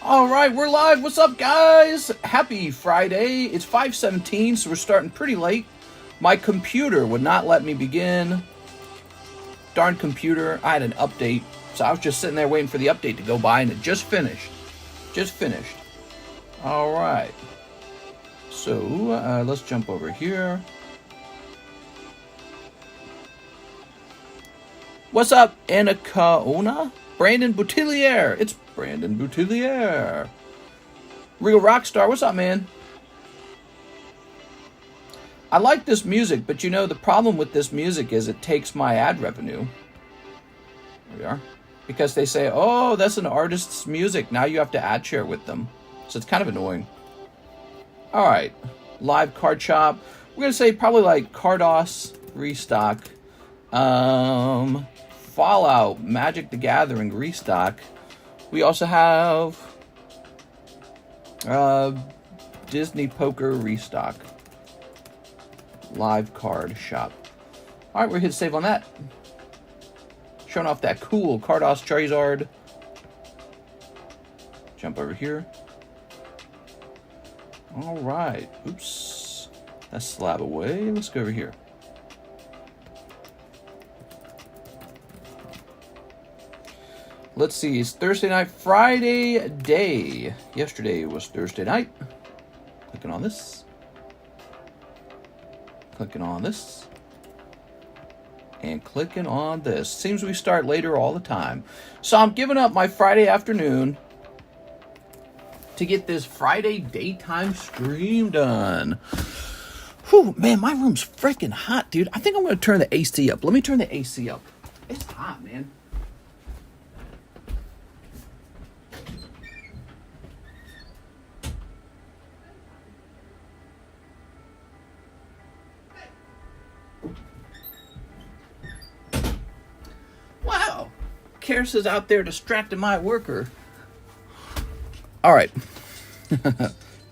All right, we're live. What's up, guys? Happy Friday. It's 5:17, so we're starting pretty late. My computer would not let me begin. Darn computer. I had an update, so I was just sitting there waiting for the update to go by, and it just finished. All right. So, let's jump over here. What's up, Anacaona? Brandon Boutillier. It's Brandon Boutillier. Real Rockstar. What's up, man? I like this music, but you know, the problem with this music is it takes my ad revenue. There we are. Because they say, oh, that's an artist's music. Now you have to ad share with them. So it's kind of annoying. All right. Live card shop. We're going to say probably like Carddass, Restock. Fallout, Magic the Gathering, Restock. We also have Disney Poker, Restock. Live card shop. All right, we're hit save on that. Showing off that cool Carddass Charizard. Jump over here. All right. Oops. That's SLAB away. Let's go over here. Let's see, it's Thursday night, Friday day. Yesterday was Thursday night. Clicking on this. Clicking on this. And clicking on this. Seems we start later all the time. So I'm giving up my Friday afternoon to get this Friday daytime stream done. Whew, man, my room's freaking hot, dude. I think I'm going to turn the AC up. Let me turn the AC up. It's hot, man. Wow, Karis is out there distracting my worker. All right.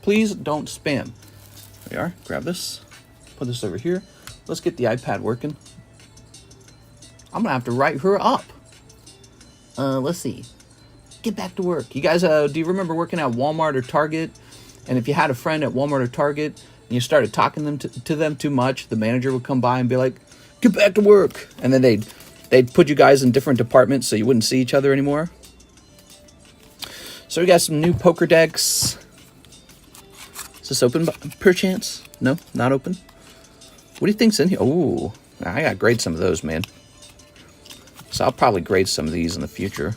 Please don't spam. There we are. Grab this. Put this over here. Let's get the iPad working. I'm going to have to write her up. Let's see. Get back to work. You guys, do you remember working at Walmart or Target? And if you had a friend at Walmart or Target and you started talking to them too much, the manager would come by and be like, get back to work. And then they'd put you guys in different departments so you wouldn't see each other anymore. So we got some new poker decks. Is this open per chance? No, not open. What do you think's in here? Oh, I gotta grade some of those, man. So I'll probably grade some of these in the future.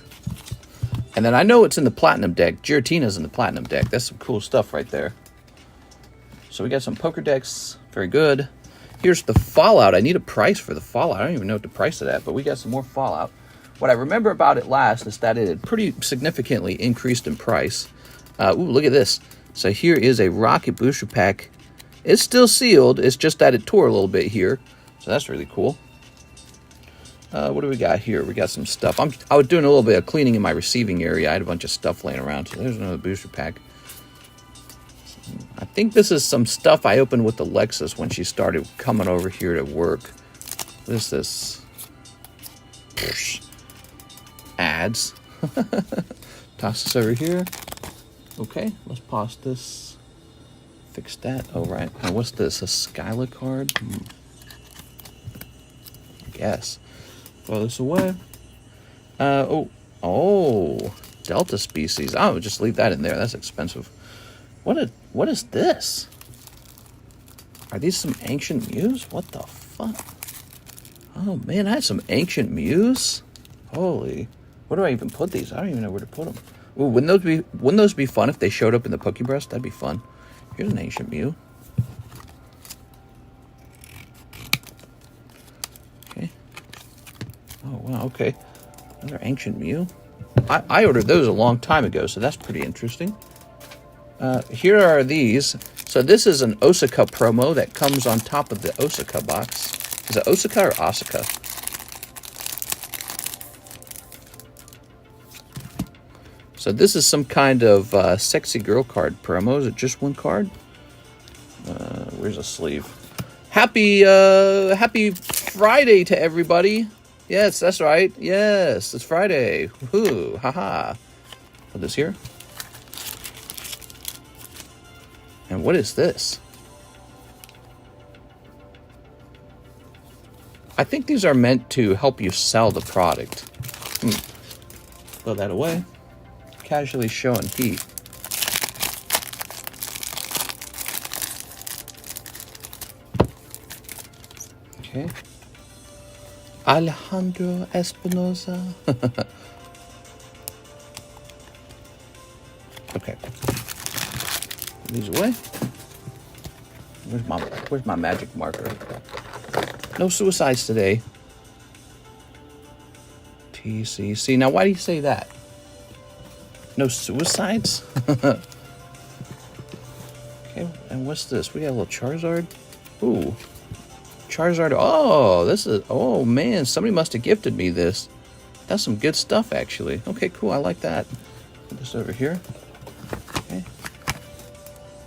And then I know it's in the platinum deck. Giratina's in the platinum deck. That's some cool stuff right there. So we got some poker decks. Very good. Here's the Fallout. I need a price for the Fallout. I don't even know what to price it at, but we got some more Fallout. What I remember about it last is that it had pretty significantly increased in price. Ooh, look at this. So here is a Rocket Booster Pack. It's still sealed. It's just that it tore a little bit here. So that's really cool. What do we got here? We got some stuff. I was doing a little bit of cleaning in my receiving area. I had a bunch of stuff laying around. So there's another booster pack. I think this is some stuff I opened with Alexis when she started coming over here to work. What is this? Ads. Toss this over here. Okay, let's pause this. Fix that. Oh, right. Now, what's this? A Skyla card? I guess. Throw this away. Oh, Delta species. I would just leave that in there. That's expensive. What is this? Are these some ancient Mews? What the fuck? Oh man, I had some ancient Mews. Holy, where do I even put these? I don't even know where to put them. Ooh, wouldn't those be fun if they showed up in the Pokebreast? That'd be fun. Here's an ancient Mew. Okay. Oh wow. Okay. Another ancient Mew. I ordered those a long time ago, so that's pretty interesting. Here are these. So this is an Osaka promo that comes on top of the Osaka box. Is it Osaka or Osaka? So this is some kind of sexy girl card promo. Is it just one card? Where's a sleeve? Happy Friday to everybody. Yes, that's right. Yes, it's Friday. Woohoo! Haha. Put this here. And what is this? I think these are meant to help you sell the product. Throw that away. Casually showing heat. Okay. Alejandro Espinosa. Okay. Put these away. Where's my magic marker? No suicides today. TCC. Now, why do you say that? No suicides? Okay, and what's this? We got a little Charizard. Ooh. Charizard. Oh, this is... Oh, man. Somebody must have gifted me this. That's some good stuff, actually. Okay, cool. I like that. Put this over here. Okay.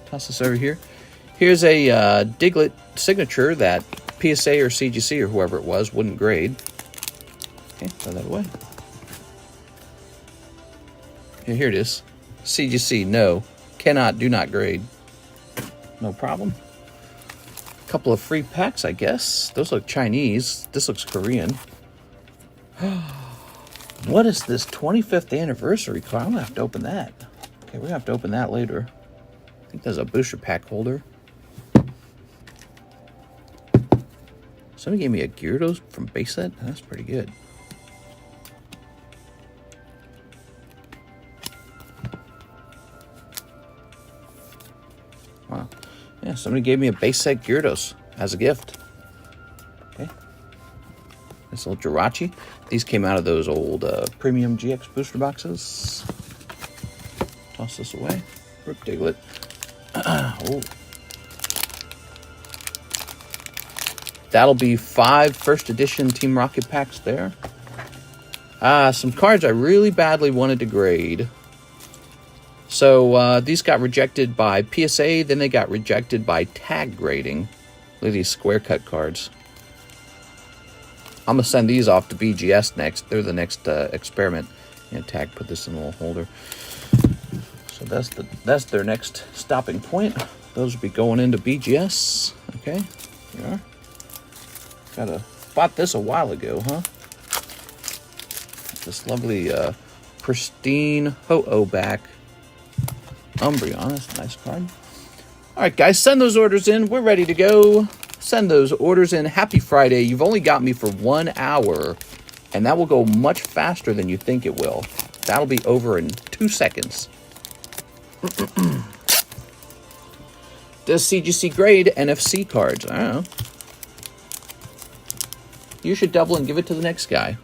Toss this over here. Here's a Diglett signature that PSA or CGC or whoever it was wouldn't grade. Okay, throw that away. Here it is. CGC, no. Cannot, do not grade. No problem. A couple of free packs, I guess. Those look Chinese. This looks Korean. What is this 25th anniversary card? I'm going to have to open that. Okay, we're going to have to open that later. I think there's a booster pack holder. Somebody gave me a Gyarados from base set. That's pretty good. Wow. Yeah, somebody gave me a base set Gyarados as a gift. Okay. This little Jirachi. These came out of those old premium GX booster boxes. Toss this away. Rip Diglett. Oh. That'll be 5 first edition Team Rocket packs there. Some cards I really badly wanted to grade. So these got rejected by PSA, then they got rejected by tag grading. Look at these square cut cards. I'm going to send these off to BGS next. They're the next experiment. And tag, put this in a little holder. So that's their next stopping point. Those will be going into BGS. Okay, here we are. Bought this a while ago, huh? This lovely pristine Ho-Oh back Umbreon. That's a nice card. All right, guys, send those orders in. We're ready to go. Send those orders in. Happy Friday. You've only got me for 1 hour, and that will go much faster than you think it will. That'll be over in 2 seconds. Does CGC grade NFC cards? I don't know. You should double and give it to the next guy.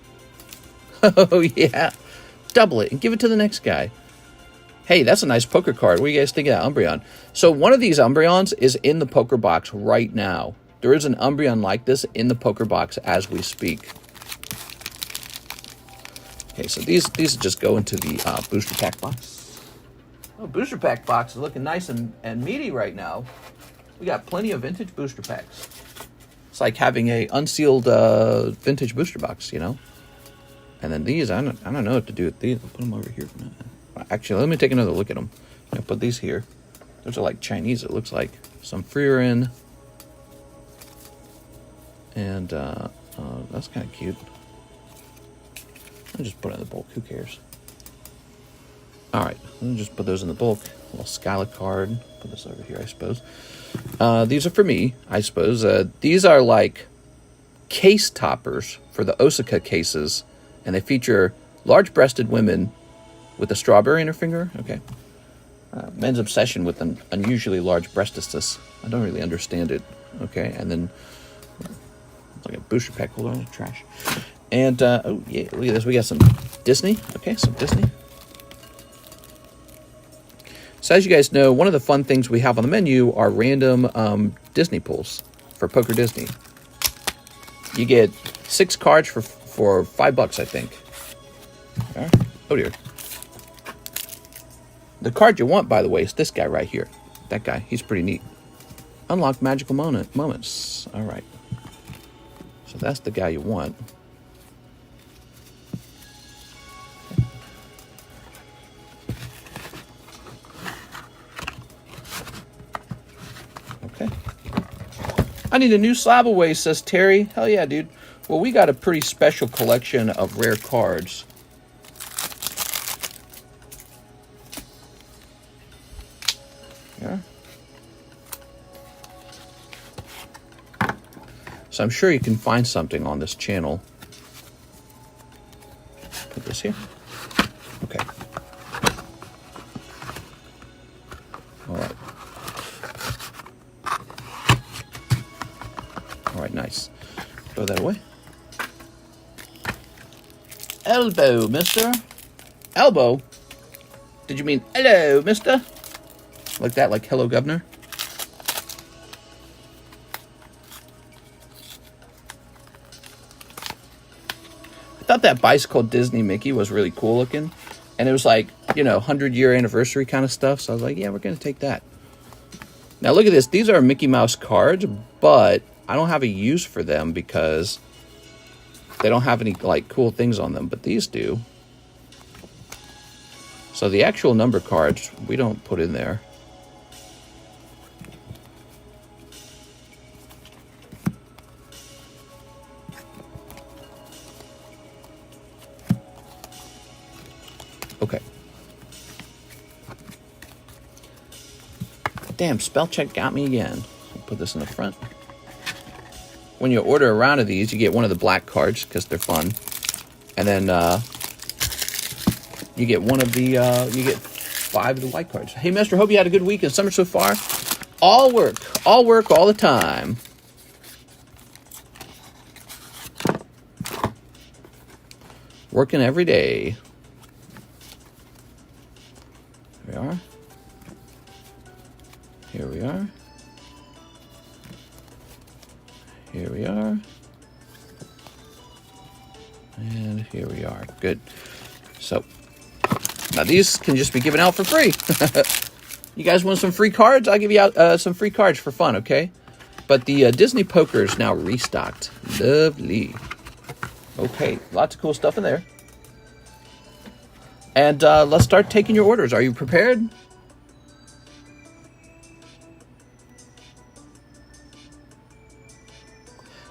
Oh, yeah. Double it and give it to the next guy. Hey, that's a nice poker card. What do you guys think of that Umbreon? So one of these Umbreons is in the poker box right now. There is an Umbreon like this in the poker box as we speak. Okay, so these just go into the booster pack box. Oh, booster pack box is looking nice and meaty right now. We got plenty of vintage booster packs. It's like having a unsealed vintage booster box, you know. And then these, I don't know what to do with these. I'll put them over here. Actually, let me take another look at them. I'll put these here. Those are like Chinese, it looks like. Some Freerin. And that's kind of cute. I'll just put it in the bulk. Who cares? All right, let me just put those in the bulk. A little Skyla card. Put this over here, I suppose. These are for me, I suppose. These are like case toppers for the Osaka cases, and they feature large-breasted women with a strawberry in her finger. Okay. Men's obsession with an unusually large breastistus. I don't really understand it. Okay, and then it's like a booster pack holder. Trash. And oh yeah, look at this. We got some Disney. Okay, some Disney. So as you guys know, one of the fun things we have on the menu are random Disney pulls for Poker Disney. You get 6 cards for $5, I think. Okay. Oh dear. The card you want, by the way, is this guy right here. That guy. He's pretty neat. Unlock magical moments. All right. So that's the guy you want. I need a new slab away, says Terry. Hell yeah, dude. Well, we got a pretty special collection of rare cards. Yeah. So I'm sure you can find something on this channel. Put this here. Okay. All right. All right, nice. Throw that away. Elbow, mister. Elbow? Did you mean hello, mister? Like that, like hello, governor? I thought that bicycle Disney Mickey was really cool looking. And it was like, you know, 100-year anniversary kind of stuff. So I was like, yeah, we're going to take that. Now look at this. These are Mickey Mouse cards, but I don't have a use for them because they don't have any like cool things on them, but these do. So the actual number cards, we don't put in there. Okay. Damn, spell check got me again. I'll put this in the front. When you order a round of these, you get one of the black cards because they're fun. And then you get one of the, you get 5 of the white cards. Hey, Mister, hope you had a good week and summer so far. All work all the time. Working every day. Here we are. Here we are. Here we are. And here we are. Good. So, now these can just be given out for free. You guys want some free cards? I'll give you out some free cards for fun, okay? But the Disney Poker is now restocked. Lovely. Okay, lots of cool stuff in there. And let's start taking your orders. Are you prepared?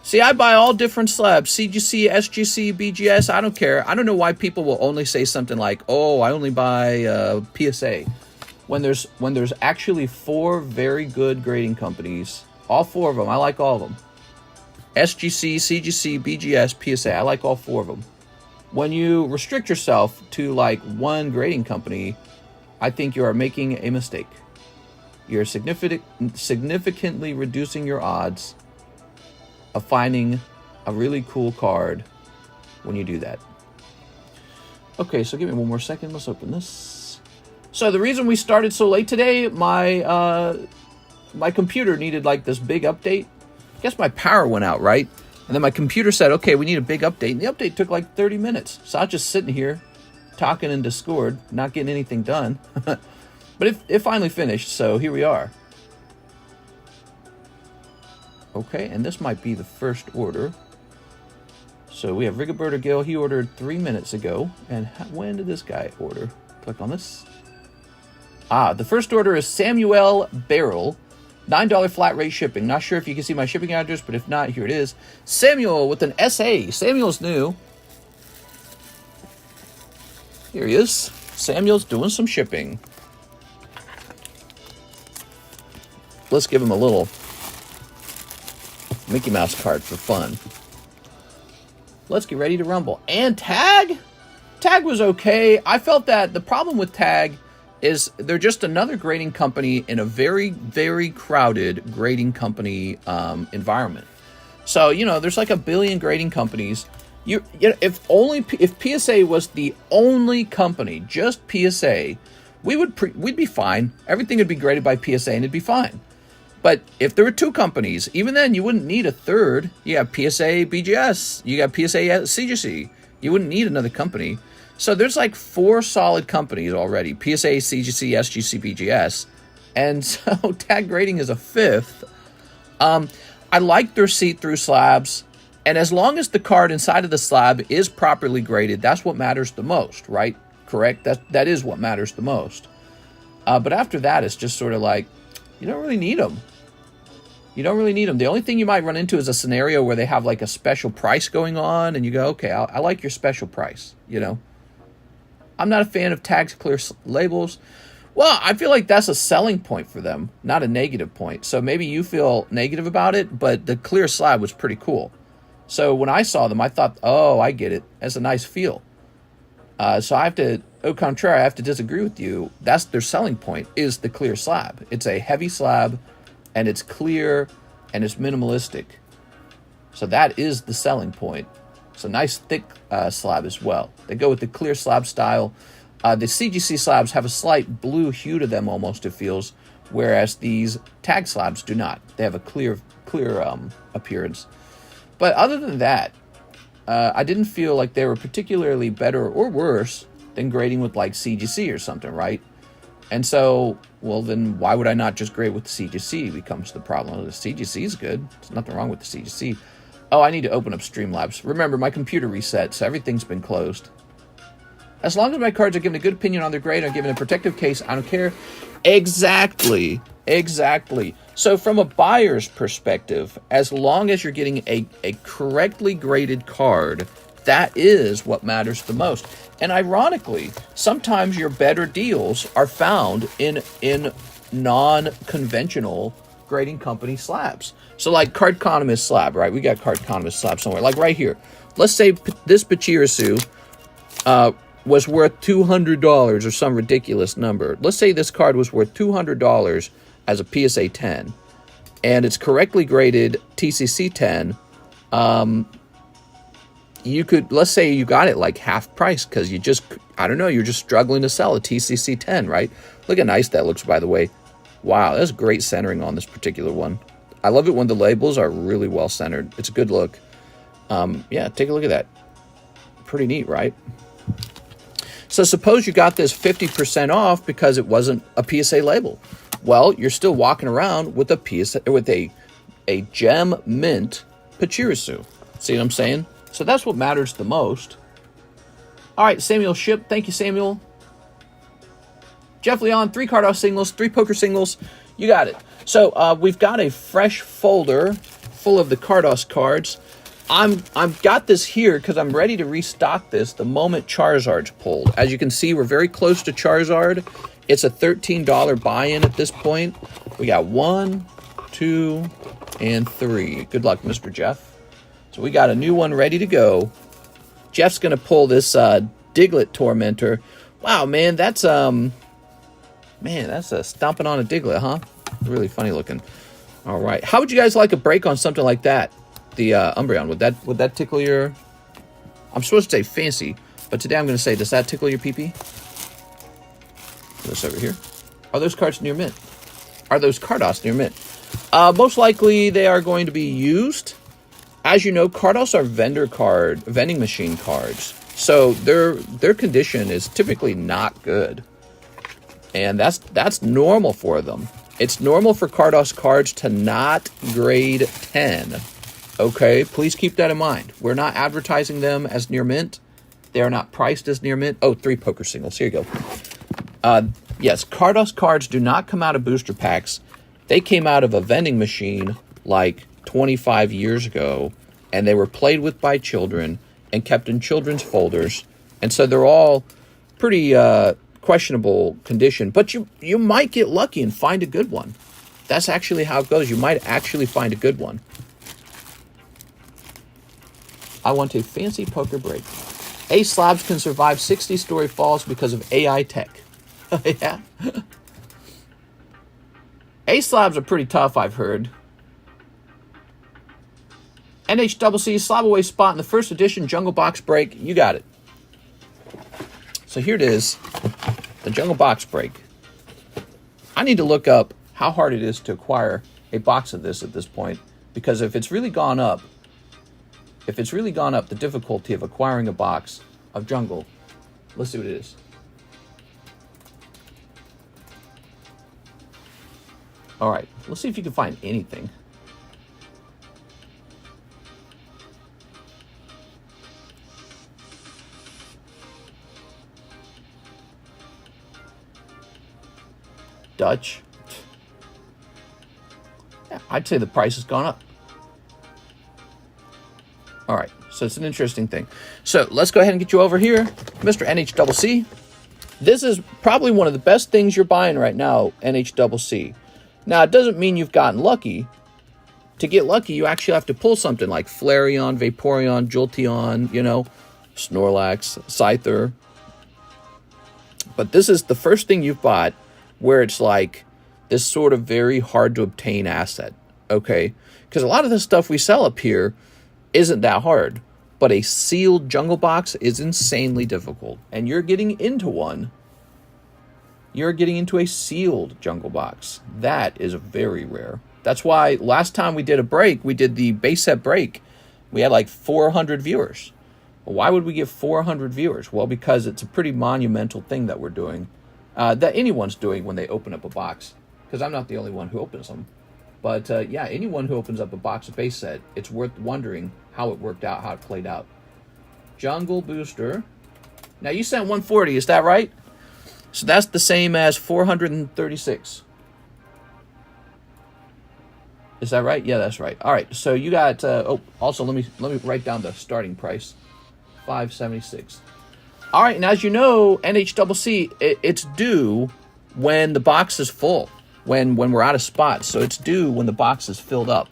See, I buy all different slabs. CGC, SGC, BGS, I don't care. I don't know why people will only say something like, oh, I only buy PSA. When there's actually 4 very good grading companies. All 4 of them. I like all of them. SGC, CGC, BGS, PSA. I like all 4 of them. When you restrict yourself to like one grading company, I think you are making a mistake. You're significantly reducing your odds of finding a really cool card when you do that. Okay, so give me one more second. Let's open this. So the reason we started so late today, my computer needed like this big update. I guess my power went out, right? And then my computer said, okay, we need a big update. And the update took like 30 minutes. So I was just sitting here talking in Discord, not getting anything done. But it finally finished, so here we are. Okay, and this might be the first order. So we have Rigoberto Gil. He ordered 3 minutes ago. And when did this guy order? Click on this. The first order is Samuel Barrel. $9 flat rate shipping. Not sure if you can see my shipping address, but if not, here it is. Samuel with an SA. Samuel's new. Here he is. Samuel's doing some shipping. Let's give him a little Mickey Mouse card for fun. Let's get ready to rumble. And Tag? Tag was okay. I felt that the problem with Tag is they're just another grading company in a very, very crowded grading company environment. So, you know, there's like a billion grading companies. You know, if PSA was the only company, just PSA, we'd be fine. Everything would be graded by PSA and it'd be fine. But if there were 2 companies, even then you wouldn't need a third. You got PSA BGS, you got PSA CGC. You wouldn't need another company. So there's like 4 solid companies already. PSA, CGC, SGC, BGS. And so Tag Grading is a 5th. I like their see-through slabs. And as long as the card inside of the slab is properly graded, that's what matters the most, right? Correct? That is what matters the most. But after that, it's just sort of like, you don't really need them. You don't really need them. The only thing you might run into is a scenario where they have like a special price going on, and you go, okay, I like your special price, you know. I'm not a fan of tags, clear labels. Well, I feel like that's a selling point for them, not a negative point. So maybe you feel negative about it, but the clear slab was pretty cool. So when I saw them, I thought, oh, I get it. That's a nice feel. So I have to, au contraire, I have to disagree with you. That's their selling point, is the clear slab. It's a heavy slab, and it's clear, and it's minimalistic. So that is the selling point. It's a nice thick slab as well. They go with the clear slab style. The CGC slabs have a slight blue hue to them, almost, it feels, whereas these tag slabs do not. They have a clear appearance. But other than that, I didn't feel like they were particularly better or worse than grading with like CGC or something, right? And so, well, then why would I not just grade with the CGC becomes the problem. The CGC is good. There's nothing wrong with the CGC. Oh, I need to open up Streamlabs. Remember, my computer reset, so everything's been closed. As long as my cards are given a good opinion on their grade, I'm given a protective case, I don't care. Exactly. So from a buyer's perspective, as long as you're getting a correctly graded card, that is what matters the most. And ironically, sometimes your better deals are found in non-conventional grading company slabs. So like Carddass slab, right? We got Carddass slab somewhere. Like right here. Let's say this Pachirisu was worth $200 or some ridiculous number. Let's say this card was worth $200 as a PSA 10, and it's correctly graded TCC 10. You could, let's say you got it like half price because you just, I don't know, you're just struggling to sell a TCC 10, right? Look how nice that looks, by the way. Wow, that's great centering on this particular one. I love it when the labels are really well centered. It's a good look. Yeah, take a look at that. Pretty neat, right? So suppose you got this 50% off because it wasn't a PSA label. Well, you're still walking around with a gem mint Pachirisu. See what I'm saying? So that's what matters the most. All right, Samuel Ship. Thank you, Samuel. Jeff Leon, 3 Carddass singles, 3 poker singles. You got it. So we've got a fresh folder full of the Carddass cards. I've got this here because I'm ready to restock this the moment Charizard's pulled. As you can see, we're very close to Charizard. It's a $13 buy-in at this point. We got 1, 2, and 3. Good luck, Mr. Jeff. So we got a new one ready to go. Jeff's going to pull this Diglett Tormentor. Wow, man, that's a stomping on a Diglett, huh? Really funny looking. All right. How would you guys like a break on something like that? The Umbreon, would that tickle your... I'm supposed to say fancy, but today I'm going to say, does that tickle your pee-pee? This over here. Are those cards near mint? Are those Carddass near mint? Most likely they are going to be used. As you know, Carddass are vending machine cards. So their condition is typically not good. And that's normal for them. It's normal for Carddass cards to not grade 10. Okay, please keep that in mind. We're not advertising them as near mint. They are not priced as near mint. Oh, 3 poker singles. Here you go. Yes, Carddass cards do not come out of booster packs. They came out of a vending machine like 25 years ago, and they were played with by children and kept in children's folders. And so they're all pretty questionable condition. But you might get lucky and find a good one. That's actually how it goes. You might actually find a good one. I want a fancy poker break. A slabs can survive 60-story falls because of AI tech. Yeah. A slabs are pretty tough, I've heard. NHCC slab away spot in the first edition Jungle Box break. You got it. So here it is, the Jungle Box break. I need to look up how hard it is to acquire a box of this at this point, because if it's really gone up, the difficulty of acquiring a box of Jungle, let's see what it is. All right, let's see if you can find anything. Dutch. Yeah, I'd say the price has gone up. All right, so it's an interesting thing. So let's go ahead and get you over here, Mr. NHCC. This is probably one of the best things you're buying right now, NHCC. Now, it doesn't mean you've gotten lucky. To get lucky, you actually have to pull something like Flareon, Vaporeon, Jolteon, you know, Snorlax, Scyther. But this is the first thing you've bought where it's like this sort of very hard to obtain asset, okay? Because a lot of the stuff we sell up here isn't that hard. But a sealed jungle box is insanely difficult. And you're getting into one. You're getting into a sealed jungle box. That is very rare. That's why last time we did a break, we did the base set break. We had like 400 viewers. Well, why would we get 400 viewers? Well, because it's a pretty monumental thing that we're doing. That anyone's doing when they open up a box. Because I'm not the only one who opens them. But yeah, anyone who opens up a box of base set, it's worth wondering how it worked out, how it played out. Jungle Booster. Now you sent 140, is that right? So that's the same as 436. Is that right? Yeah, that's right. All right, so you got. Also let me write down the starting price, $5.76. All right, and as you know, NHCC, it's due when the box is full, when we're out of spots. So it's due when the box is filled up.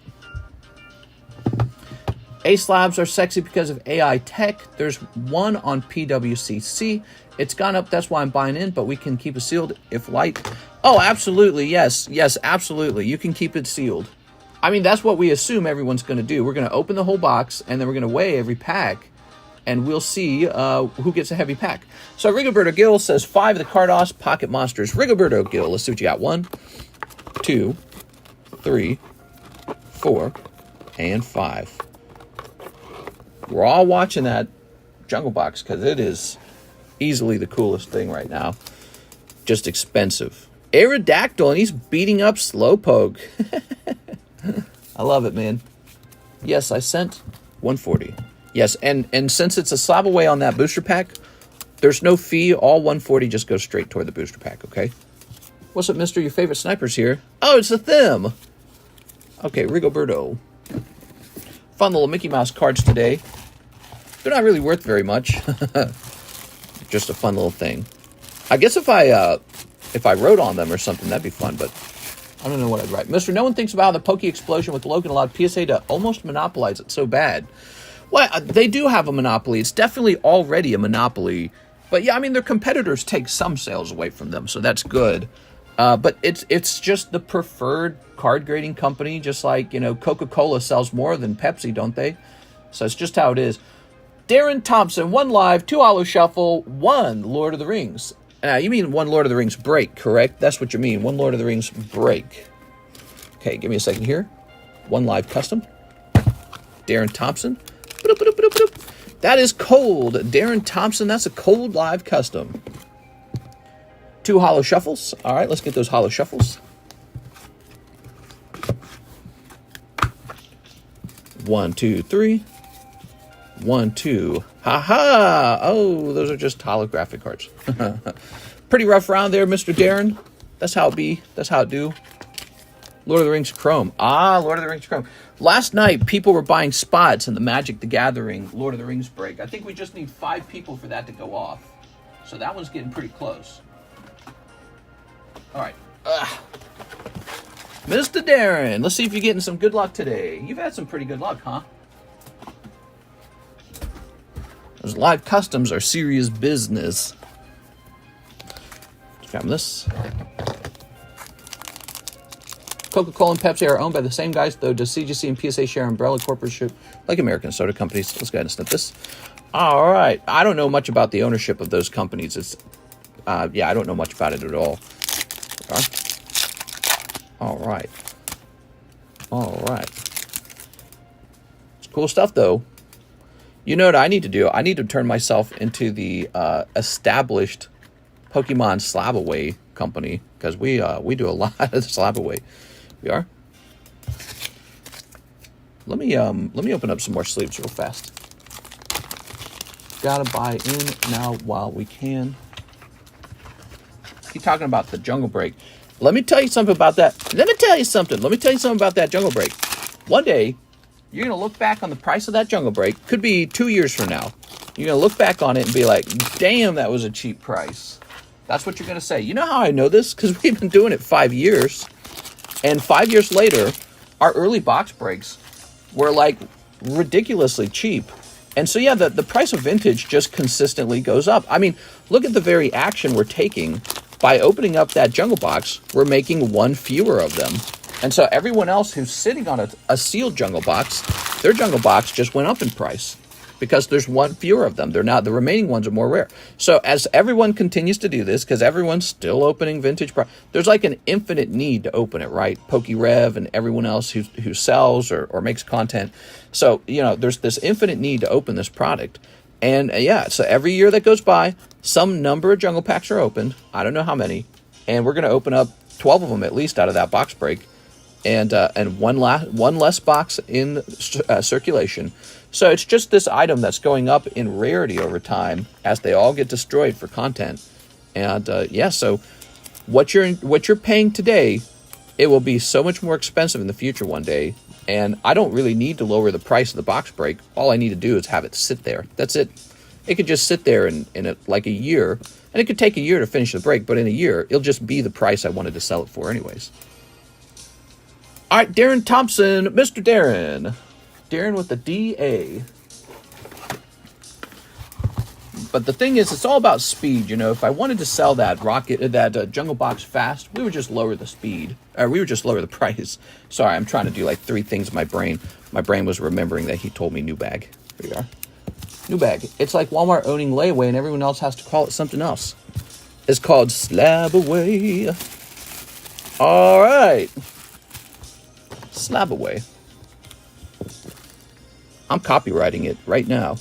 SLABs are sexy because of AI tech. There's one on PWCC. It's gone up. That's why I'm buying in, but we can keep it sealed if light. Oh, absolutely. Yes, absolutely. You can keep it sealed. I mean, that's what we assume everyone's going to do. We're going to open the whole box, and then we're going to weigh every pack, and we'll see who gets a heavy pack. So Rigoberto Gill says 5 of the Carddass Pocket Monsters. Rigoberto Gill, let's see what you got. 1, 2, 3, 4, and 5. We're all watching that jungle box because it is easily the coolest thing right now. Just expensive. Aerodactyl, and he's beating up Slowpoke. I love it, man. Yes, I sent 140. Yes, and since it's a slab away on that booster pack, there's no fee. All 140 just goes straight toward the booster pack, okay? What's up, mister? Your favorite sniper's here. Oh, it's a them. Okay, Rigoberto. Fun little Mickey Mouse cards today. They're not really worth very much. Just a fun little thing. I guess if I wrote on them or something, that'd be fun, but I don't know what I'd write. Mister, no one thinks about how the Poke Explosion with Logan allowed PSA to almost monopolize it so bad. Well, they do have a monopoly. It's definitely already a monopoly. But yeah, I mean, their competitors take some sales away from them, so that's good. But it's just the preferred card grading company, just like, you know, Coca-Cola sells more than Pepsi, don't they? So it's just how it is. Darren Thompson, 1 live, 2 holo shuffle, 1 Lord of the Rings. You mean 1 Lord of the Rings break, correct? That's what you mean, 1 Lord of the Rings break. Okay, give me a second here. 1 live custom. Darren Thompson. That is cold. Darren Thompson, that's a cold live custom. 2 holo shuffles. All right, let's get those holo shuffles. 1, 2, 3. 1, 2. Ha-ha! Oh, those are just holographic cards. Pretty rough round there, Mr. Darren. That's how it be. That's how it do. Lord of the Rings Chrome. Ah, Lord of the Rings Chrome. Last night, people were buying spots in the Magic the Gathering Lord of the Rings break. I think we just need 5 people for that to go off. So that one's getting pretty close. All right. Mr. Darren, let's see if you're getting some good luck today. You've had some pretty good luck, huh? Those live customs are serious business. Let's grab this. Coca-Cola and Pepsi are owned by the same guys, though does CGC and PSA share umbrella corporation like American soda companies? Let's go ahead and snip this. All right. I don't know much about the ownership of those companies. It's, yeah, I don't know much about it at all. All right. All right. It's cool stuff, though. You know what I need to do? I need to turn myself into the established Pokemon slab away company because we do a lot of slab away. We are. Let me open up some more sleeves real fast. Gotta buy in now while we can. Keep talking about the jungle break. let me tell you something about that. Let me tell you something about that jungle break. One day, you're going to look back on the price of that jungle break. Could be 2 years from now. You're going to look back on it and be like, damn, that was a cheap price. That's what you're going to say. You know how I know this? Because we've been doing it 5 years. And 5 years later, our early box breaks were like ridiculously cheap. And so, yeah, the price of vintage just consistently goes up. I mean, look at the very action we're taking. By opening up that jungle box, we're making one fewer of them. And so everyone else who's sitting on a sealed jungle box, their jungle box just went up in price because there's one fewer of them. They're not, the remaining ones are more rare. So as everyone continues to do this, because everyone's still opening vintage, there's like an infinite need to open it, right? PokeRev and everyone else who sells or makes content. So, you know, there's this infinite need to open this product. And yeah, so every year that goes by, some number of jungle packs are opened. I don't know how many. And we're going to open up 12 of them at least out of that box break. And one less box in circulation. So it's just this item that's going up in rarity over time as they all get destroyed for content. And yeah, so what you're paying today, it will be so much more expensive in the future one day. And I don't really need to lower the price of the box break. All I need to do is have it sit there. That's it. It could just sit there in like a year. And it could take a year to finish the break, but in a year, it'll just be the price I wanted to sell it for anyways. All right, Darren Thompson, Mr. Darren. Darren with the DA. But the thing is, it's all about speed. You know, if I wanted to sell that jungle box fast, we would just lower the speed. Or we would just lower the price. Sorry, I'm trying to do like 3 things in my brain. My brain was remembering that he told me new bag. Here we are. New bag. It's like Walmart owning layaway and everyone else has to call it something else. It's called slab away. All right. Slab away. I'm copywriting it right now.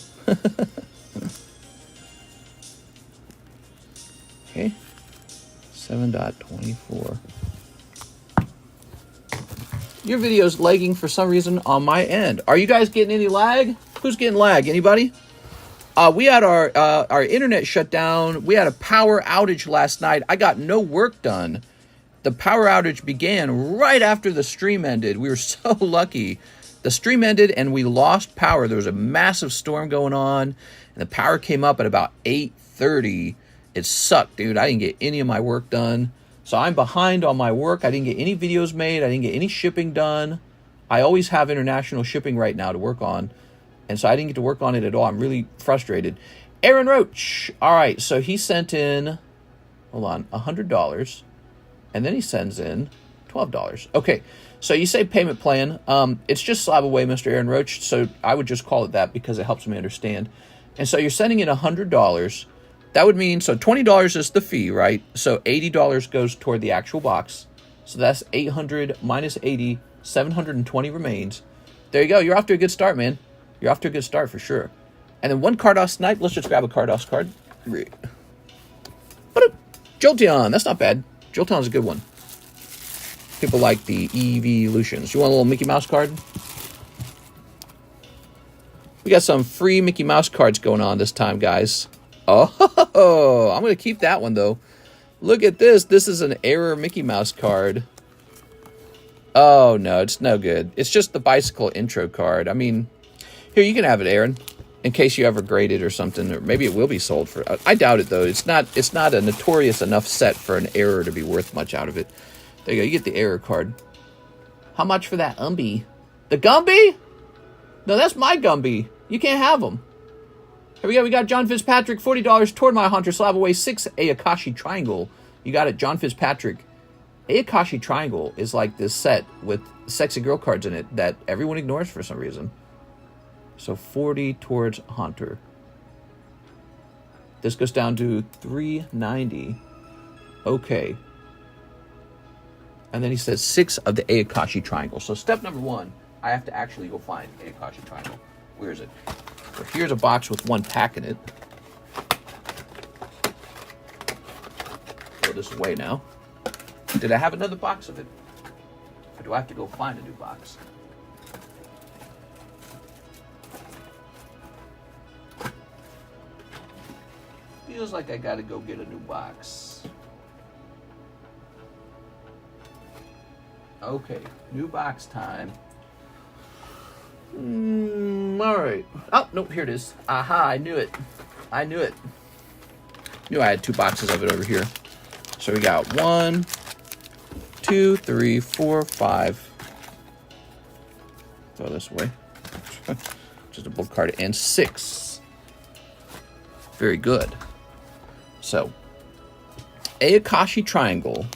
Okay. 7.24. Your video's lagging for some reason on my end. Are you guys getting any lag? Who's getting lag? Anybody? We had our internet shut down. We had a power outage last night. I got no work done. The power outage began right after the stream ended. We were so lucky. The stream ended and we lost power. There was a massive storm going on, and the power came up at about 8:30. It sucked, dude. I didn't get any of my work done. So I'm behind on my work. I didn't get any videos made. I didn't get any shipping done. I always have international shipping right now to work on, and so I didn't get to work on it at all. I'm really frustrated. Aaron Roach. All right, so he sent in, hold on, $100. And then he sends in $12. Okay, so you say payment plan. It's just slab away, Mr. Aaron Roach. So I would just call it that because it helps me understand. And so you're sending in $100. That would mean, so $20 is the fee, right? So $80 goes toward the actual box. So that's 800 minus 80, 720 remains. There you go. You're off to a good start, man. You're off to a good start for sure. And then one Carddass snipe. Let's just grab a Carddass card. Jolteon. That's not bad. Jolteon's a good one. People like the evolutions. You want a little Mickey Mouse card? We got some free Mickey Mouse cards going on this time, guys. Oh, I'm going to keep that one, though. Look at this. This is an error Mickey Mouse card. Oh, no, it's no good. It's just the bicycle intro card. I mean, here, you can have it, Aaron, in case you ever grade it or something, or maybe it will be sold for. I doubt it, though. It's not a notorious enough set for an error to be worth much out of it. There you go. You get the error card. How much for that Gumby? The Gumby? No, that's my Gumby. You can't have them. Here we go. We got John Fitzpatrick, $40 toward my Hunter Slab away 6 Ayakashi Triangle. You got it, John Fitzpatrick. Ayakashi Triangle is like this set with sexy girl cards in it that everyone ignores for some reason. So 40 towards Hunter. This goes down to 390. Okay. And then he says 6 of the Ayakashi Triangle. So step number 1, I have to actually go find Ayakashi Triangle. Where is it? So here's a box with 1 pack in it. Throw this away now. Did I have another box of it? Or do I have to go find a new box? Feels like I gotta go get a new box. Okay, new box time. All right. Oh, nope, here it is. Aha, I knew it. I knew it. Knew I had 2 boxes of it over here. So we got 1, 2, 3, 4, 5. Throw this away. Just a book card. And 6. Very good. So, Akashi Triangle.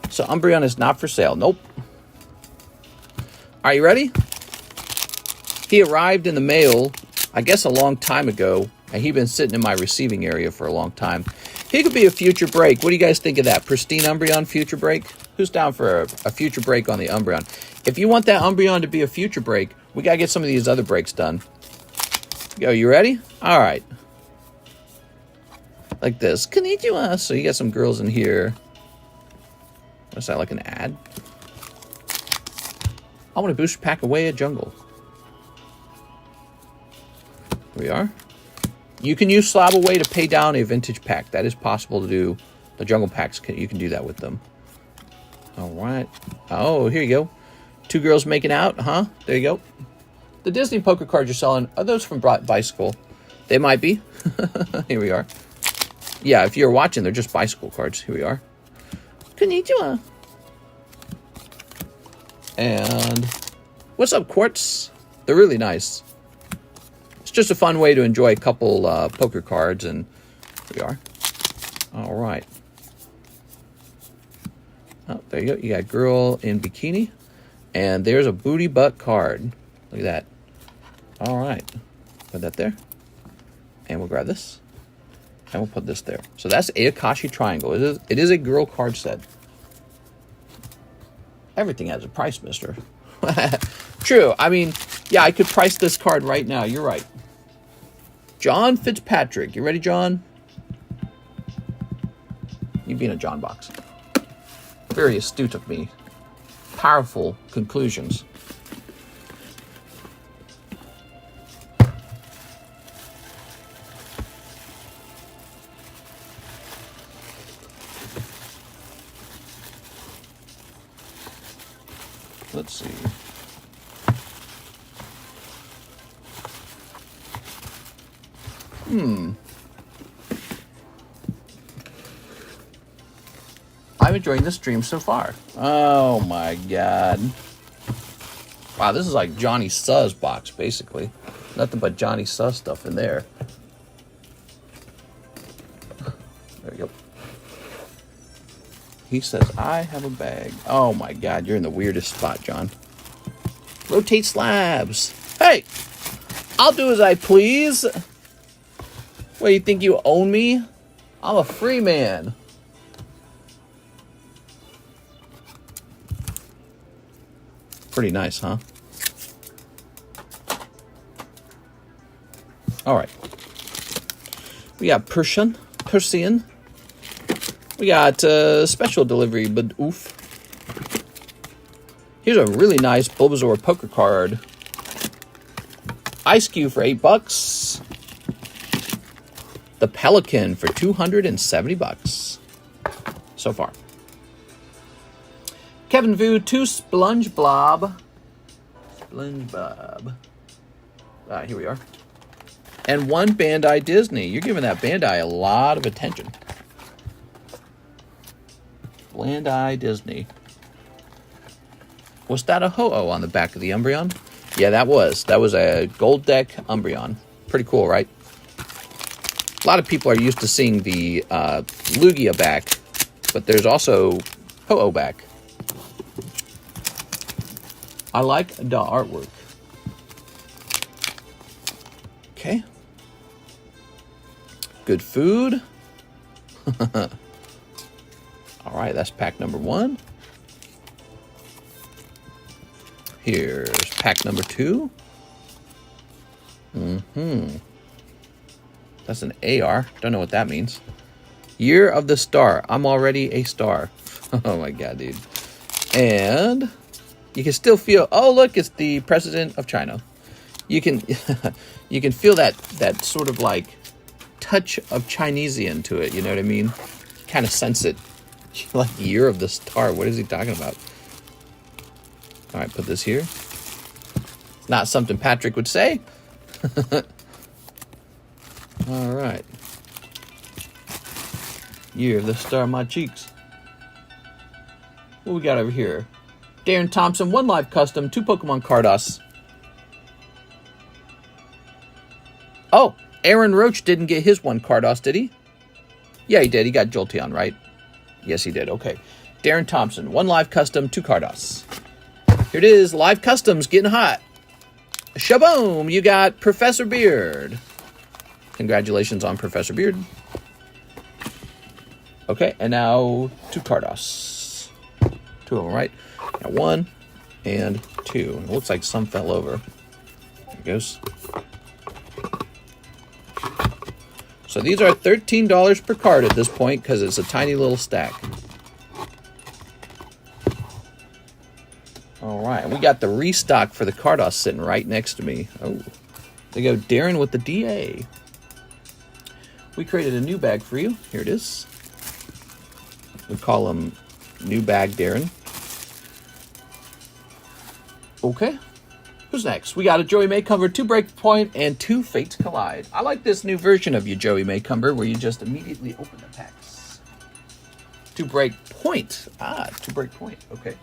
So Umbreon is not for sale. Nope. Are you ready? He arrived in the mail, I guess a long time ago, and he'd been sitting in my receiving area for a long time. He could be a future break. What do you guys think of that? Pristine Umbreon future break? Who's down for a future break on the Umbreon? If you want that Umbreon to be a future break, we got to get some of these other breaks done. Yo, you ready? All right. Like this. Konnichiwa. So you got some girls in here. What's that, like an ad? I want to boost pack away a jungle. Here we are. You can use SLAB away to pay down a vintage pack. That is possible to do. The jungle packs, you can do that with them. All right. Oh, here you go. 2 girls making out, huh? There you go. The Disney poker cards you're selling, are those from Bicycle? They might be. Here we are. Yeah, if you're watching, they're just Bicycle cards. Here we are. Konnichiwa. And what's up, Quartz? They're really nice. It's just a fun way to enjoy a couple poker cards, and here we are. All right. Oh, there you go. You got girl in bikini, and there's a booty butt card. Look at that. All right. Put that there, and we'll grab this. And we'll put this there. So that's Akashi Triangle. It is a girl card set. Everything has a price, mister. True. I mean, yeah, I could price this card right now. You're right. John Fitzpatrick. You ready, John? You being a John box. Very astute of me. Powerful conclusions. Let's see. I'm enjoying this stream so far. Oh my god. Wow, this is like Johnny Suss box, basically. Nothing but Johnny Suss stuff in there. There we go. He says, I have a bag. Oh my god, you're in the weirdest spot, John. Rotate slabs. Hey! I'll do as I please. What, you think you own me? I'm a free man. Pretty nice, huh? All right. We got Persian. We got special delivery, but oof. Here's a really nice Bulbasaur poker card. Ice Cube for $8. The Pelican for $270 so far. Kevin Vu, 2 Splunge Blob. Here we are. And 1 Bandai Disney. You're giving that Bandai a lot of attention. Bandai Disney. Was that a Ho-Oh on the back of the Umbreon? Yeah, that was. That was a gold deck Umbreon. Pretty cool, right? A lot of people are used to seeing the Lugia back, but there's also Ho-Oh back. I like the artwork. Okay. Good food. All right, that's pack number 1. Here's pack number 2. That's an AR. Don't know what that means. Year of the Star. I'm already a star. Oh my god, dude. And you can still feel, oh look, it's the president of China. You can you can feel that sort of like touch of Chinesian to it, you know what I mean? Kind of sense it. Like Year of the Star. What is he talking about? All right, put this here. Not something Patrick would say. All right. You're the star of my cheeks. What we got over here? Darren Thompson, 1 live custom, 2 Pokemon Carddass. Oh, Aaron Roach didn't get his 1 Carddass, did he? Yeah, he did. He got Jolteon, right? Yes, he did. Okay. Darren Thompson, 1 live custom, 2 Carddass. Here it is. Live customs getting hot. Shaboom! You got Professor Beard. Congratulations on Professor Beard. Okay, and now 2 Carddass. 2 of them, right? Now 1 and 2. It looks like some fell over. There it goes. So these are $13 per card at this point because it's a tiny little stack. All right, we got the restock for the Carddass sitting right next to me. Oh, there you go, Darren with the DA. We created a new bag for you. Here it is. We call him New Bag Darren. Okay, who's next? We got a Joey Maycumber, 2 Breakpoint, and 2 Fates Collide. I like this new version of you, Joey Maycumber, where you just immediately open the packs. 2 Breakpoint. 2 Breakpoint. Okay.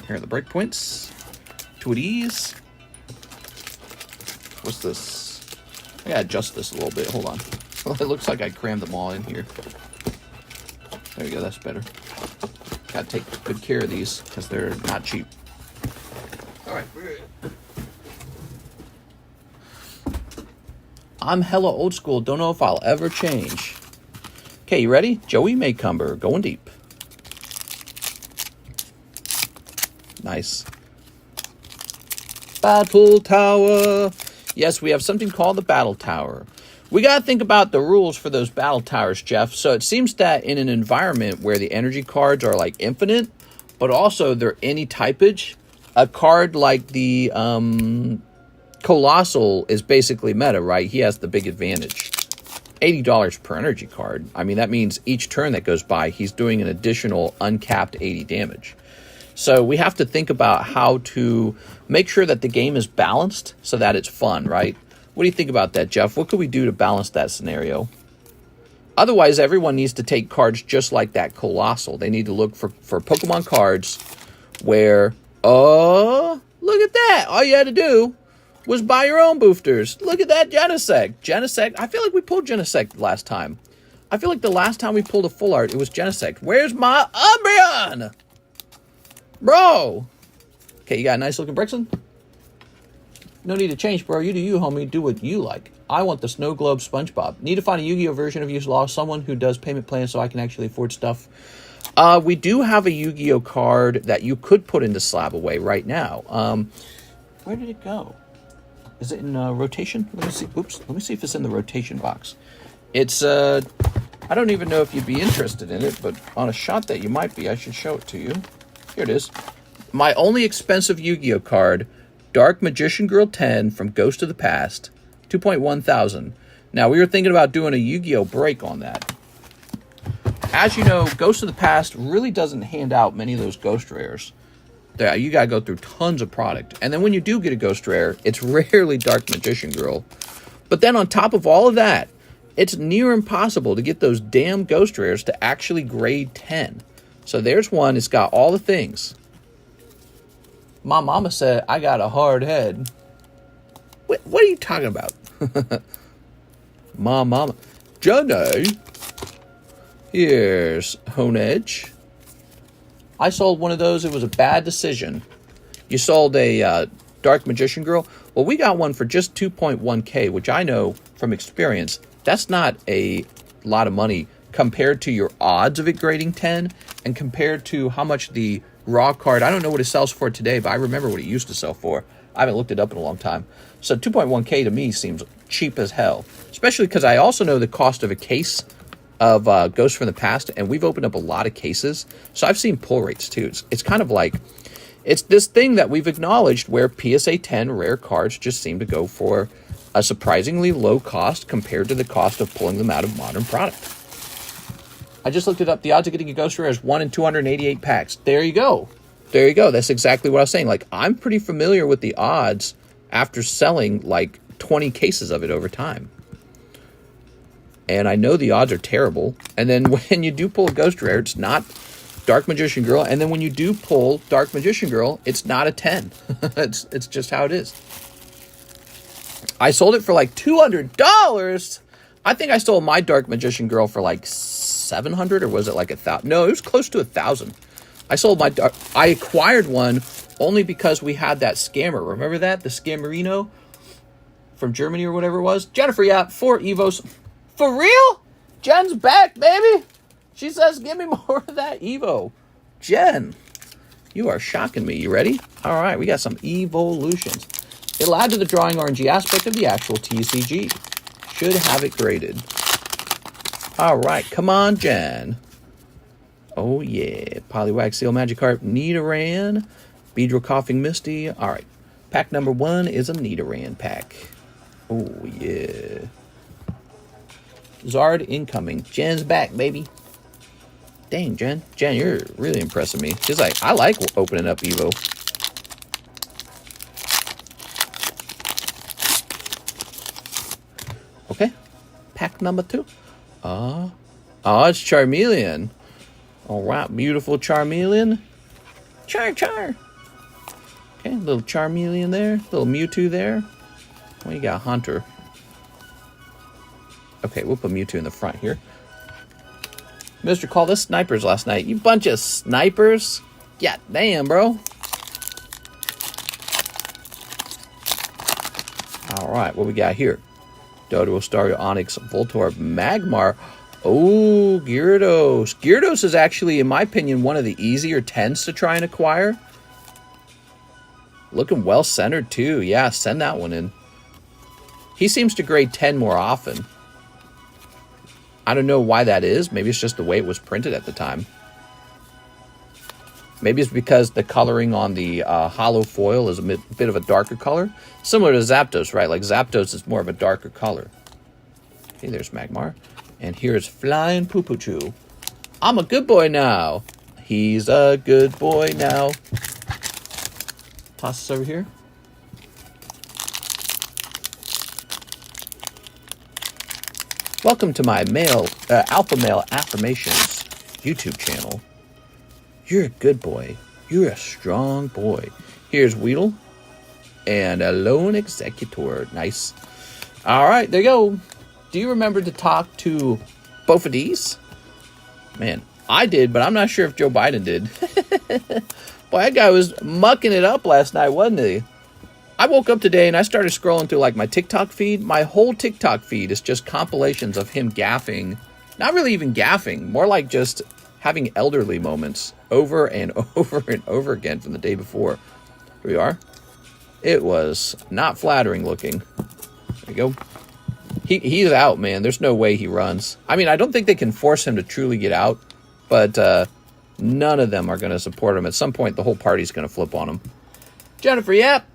Here are the breakpoints. 2 of these. What's this? I gotta adjust this a little bit. Hold on. It looks like I crammed them all in here. There you go. That's better. Gotta take good care of these because they're not cheap. All right. I'm hella old school. Don't know if I'll ever change. Okay, you ready? Joey Maycumber, going deep. Nice. Battle Tower. Yes, we have something called the Battle Tower. We got to think about the rules for those battle towers, Jeff. So it seems that in an environment where the energy cards are like infinite, but also they're any typage, a card like the Colossal is basically meta, right? He has the big advantage. $80 per energy card. I mean, that means each turn that goes by, he's doing an additional uncapped 80 damage. So we have to think about how to make sure that the game is balanced so that it's fun, right? What do you think about that, Jeff? What could we do to balance that scenario? Otherwise, everyone needs to take cards just like that Colossal. They need to look for Pokemon cards where, oh, look at that. All you had to do was buy your own boosters. Look at that Genesect. Genesect, I feel like we pulled Genesect last time. I feel like the last time we pulled a full art, it was Genesect. Where's my Umbreon? Bro. Okay, you got a nice looking Brixton? No need to change, bro. You do you, homie. Do what you like. I want the Snow Globe SpongeBob. Need to find a Yu-Gi-Oh version of Use Law. Someone who does payment plans so I can actually afford stuff. We do have a Yu-Gi-Oh card that you could put into Slab Away right now. Where did it go? Is it in rotation? Let me see. Oops. Let me see if it's in the rotation box. It's, I don't even know if you'd be interested in it, but on a shot that you might be, I should show it to you. Here it is. My only expensive Yu-Gi-Oh card, Dark Magician Girl 10 from Ghost of the Past, 2.1 thousand. Now, we were thinking about doing a Yu-Gi-Oh break on that. As you know, Ghost of the Past really doesn't hand out many of those Ghost Rares. You got to go through tons of product. And then when you do get a Ghost Rare, it's rarely Dark Magician Girl. But then on top of all of that, it's near impossible to get those damn Ghost Rares to actually grade 10. So there's one. It's got all the things. My mama said, I got a hard head. What are you talking about? My mama. Johnny. Here's Honedge. I sold one of those. It was a bad decision. You sold a Dark Magician Girl. Well, we got one for just 2.1K, which I know from experience, that's not a lot of money compared to your odds of it grading 10 and compared to how much the raw card, I don't know what it sells for today, but I remember what it used to sell for. I haven't looked it up in a long time. So 2.1K to me seems cheap as hell, especially because I also know the cost of a case of Ghosts from the Past, and we've opened up a lot of cases. So I've seen pull rates too. It's kind of like, it's this thing that we've acknowledged where PSA 10 rare cards just seem to go for a surprisingly low cost compared to the cost of pulling them out of modern product. I just looked it up. The odds of getting a Ghost Rare is 1 in 288 packs. There you go. There you go. That's exactly what I was saying. Like, I'm pretty familiar with the odds after selling like 20 cases of it over time. And I know the odds are terrible. And then when you do pull a Ghost Rare, it's not Dark Magician Girl. And then when you do pull Dark Magician Girl, it's not a 10. It's just how it is. I sold it for like $200. I think I sold my Dark Magician Girl for like 700, or was it like 1,000? No, it was close to 1,000. I acquired one only because we had that scammer. Remember that? The Scammerino from Germany or whatever it was. Jennifer, yeah, 4 Evos. For real? Jen's back, baby. She says, give me more of that Evo. Jen, you are shocking me. You ready? All right, we got some evolutions. It'll add to the drawing RNG aspect of the actual TCG. Should have it graded. All right, come on, Jen. Oh, yeah. Poliwag Seal Magikarp, Nidoran, Beedrill Coughing Misty. All right, pack number 1 is a Nidoran pack. Oh, yeah. Zard incoming. Jen's back, baby. Dang, Jen. Jen, you're really impressing me. She's like, I like opening up Evo. Okay. Pack number 2. Oh, it's Charmeleon. All right, beautiful Charmeleon. Char. Okay, little Charmeleon there. Little Mewtwo there. We got Hunter. Okay, we'll put Mewtwo in the front here. Mr. Called us snipers last night. You bunch of snipers. Yeah, damn, bro. All right, what we got here? Dodo, Stario, Onyx, Voltorb, Magmar. Oh, Gyarados. Gyarados is actually, in my opinion, one of the easier 10s to try and acquire. Looking well-centered, too. Yeah, send that one in. He seems to grade 10 more often. I don't know why that is. Maybe it's just the way it was printed at the time. Maybe it's because the coloring on the hollow foil is a bit of a darker color. Similar to Zapdos, right? Like Zapdos is more of a darker color. Okay, there's Magmar. And here's Flying Poo-Poo-Choo. I'm a good boy now. He's a good boy now. Toss this over here. Welcome to my Alpha Male Affirmations YouTube channel. You're a good boy. You're a strong boy. Here's Weedle and a Lone Executor. Nice. All right, there you go. Do you remember to talk to both of these? Man, I did, but I'm not sure if Joe Biden did. Boy, that guy was mucking it up last night, wasn't he? I woke up today and I started scrolling through like my TikTok feed. My whole TikTok feed is just compilations of him gaffing. Not really even gaffing, more like just having elderly moments over and over and over again from the day before. Here we are. It was not flattering looking. There you go. He's out, man. There's no way he runs. I mean, I don't think they can force him to truly get out, but none of them are going to support him. At some point, the whole party's going to flip on him. Jennifer, yep.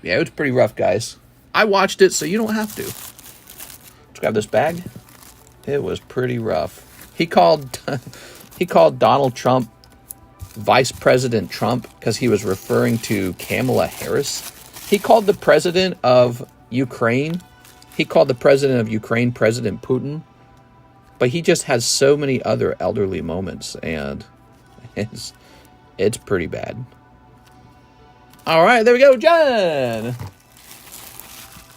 Yeah, it was pretty rough, guys. I watched it, so you don't have to. Let's grab this bag. It was pretty rough. He called Donald Trump Vice President Trump because he was referring to Kamala Harris. He called the president of Ukraine. He called the president of Ukraine President Putin. But he just has so many other elderly moments, and it's pretty bad. All right, there we go, Jen.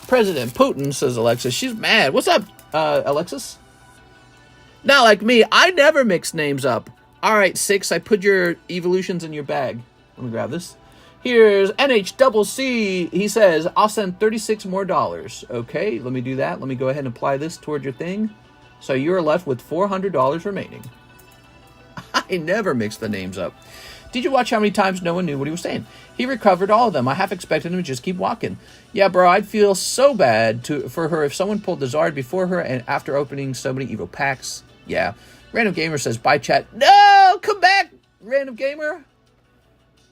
President Putin, says Alexis. She's mad. What's up, Alexis? Not like me. I never mix names up. All right, 6. I put your evolutions in your bag. Let me grab this. Here's NHCC. He says, I'll send $36 more. Okay, let me do that. Let me go ahead and apply this toward your thing. So you're left with $400 remaining. I never mix the names up. Did you watch how many times no one knew what he was saying? He recovered all of them. I half expected him to just keep walking. Yeah, bro, I'd feel so bad for her if someone pulled the Zard before her and after opening so many Evo packs. Yeah. Random Gamer says, bye, chat. No! Come back, Random Gamer.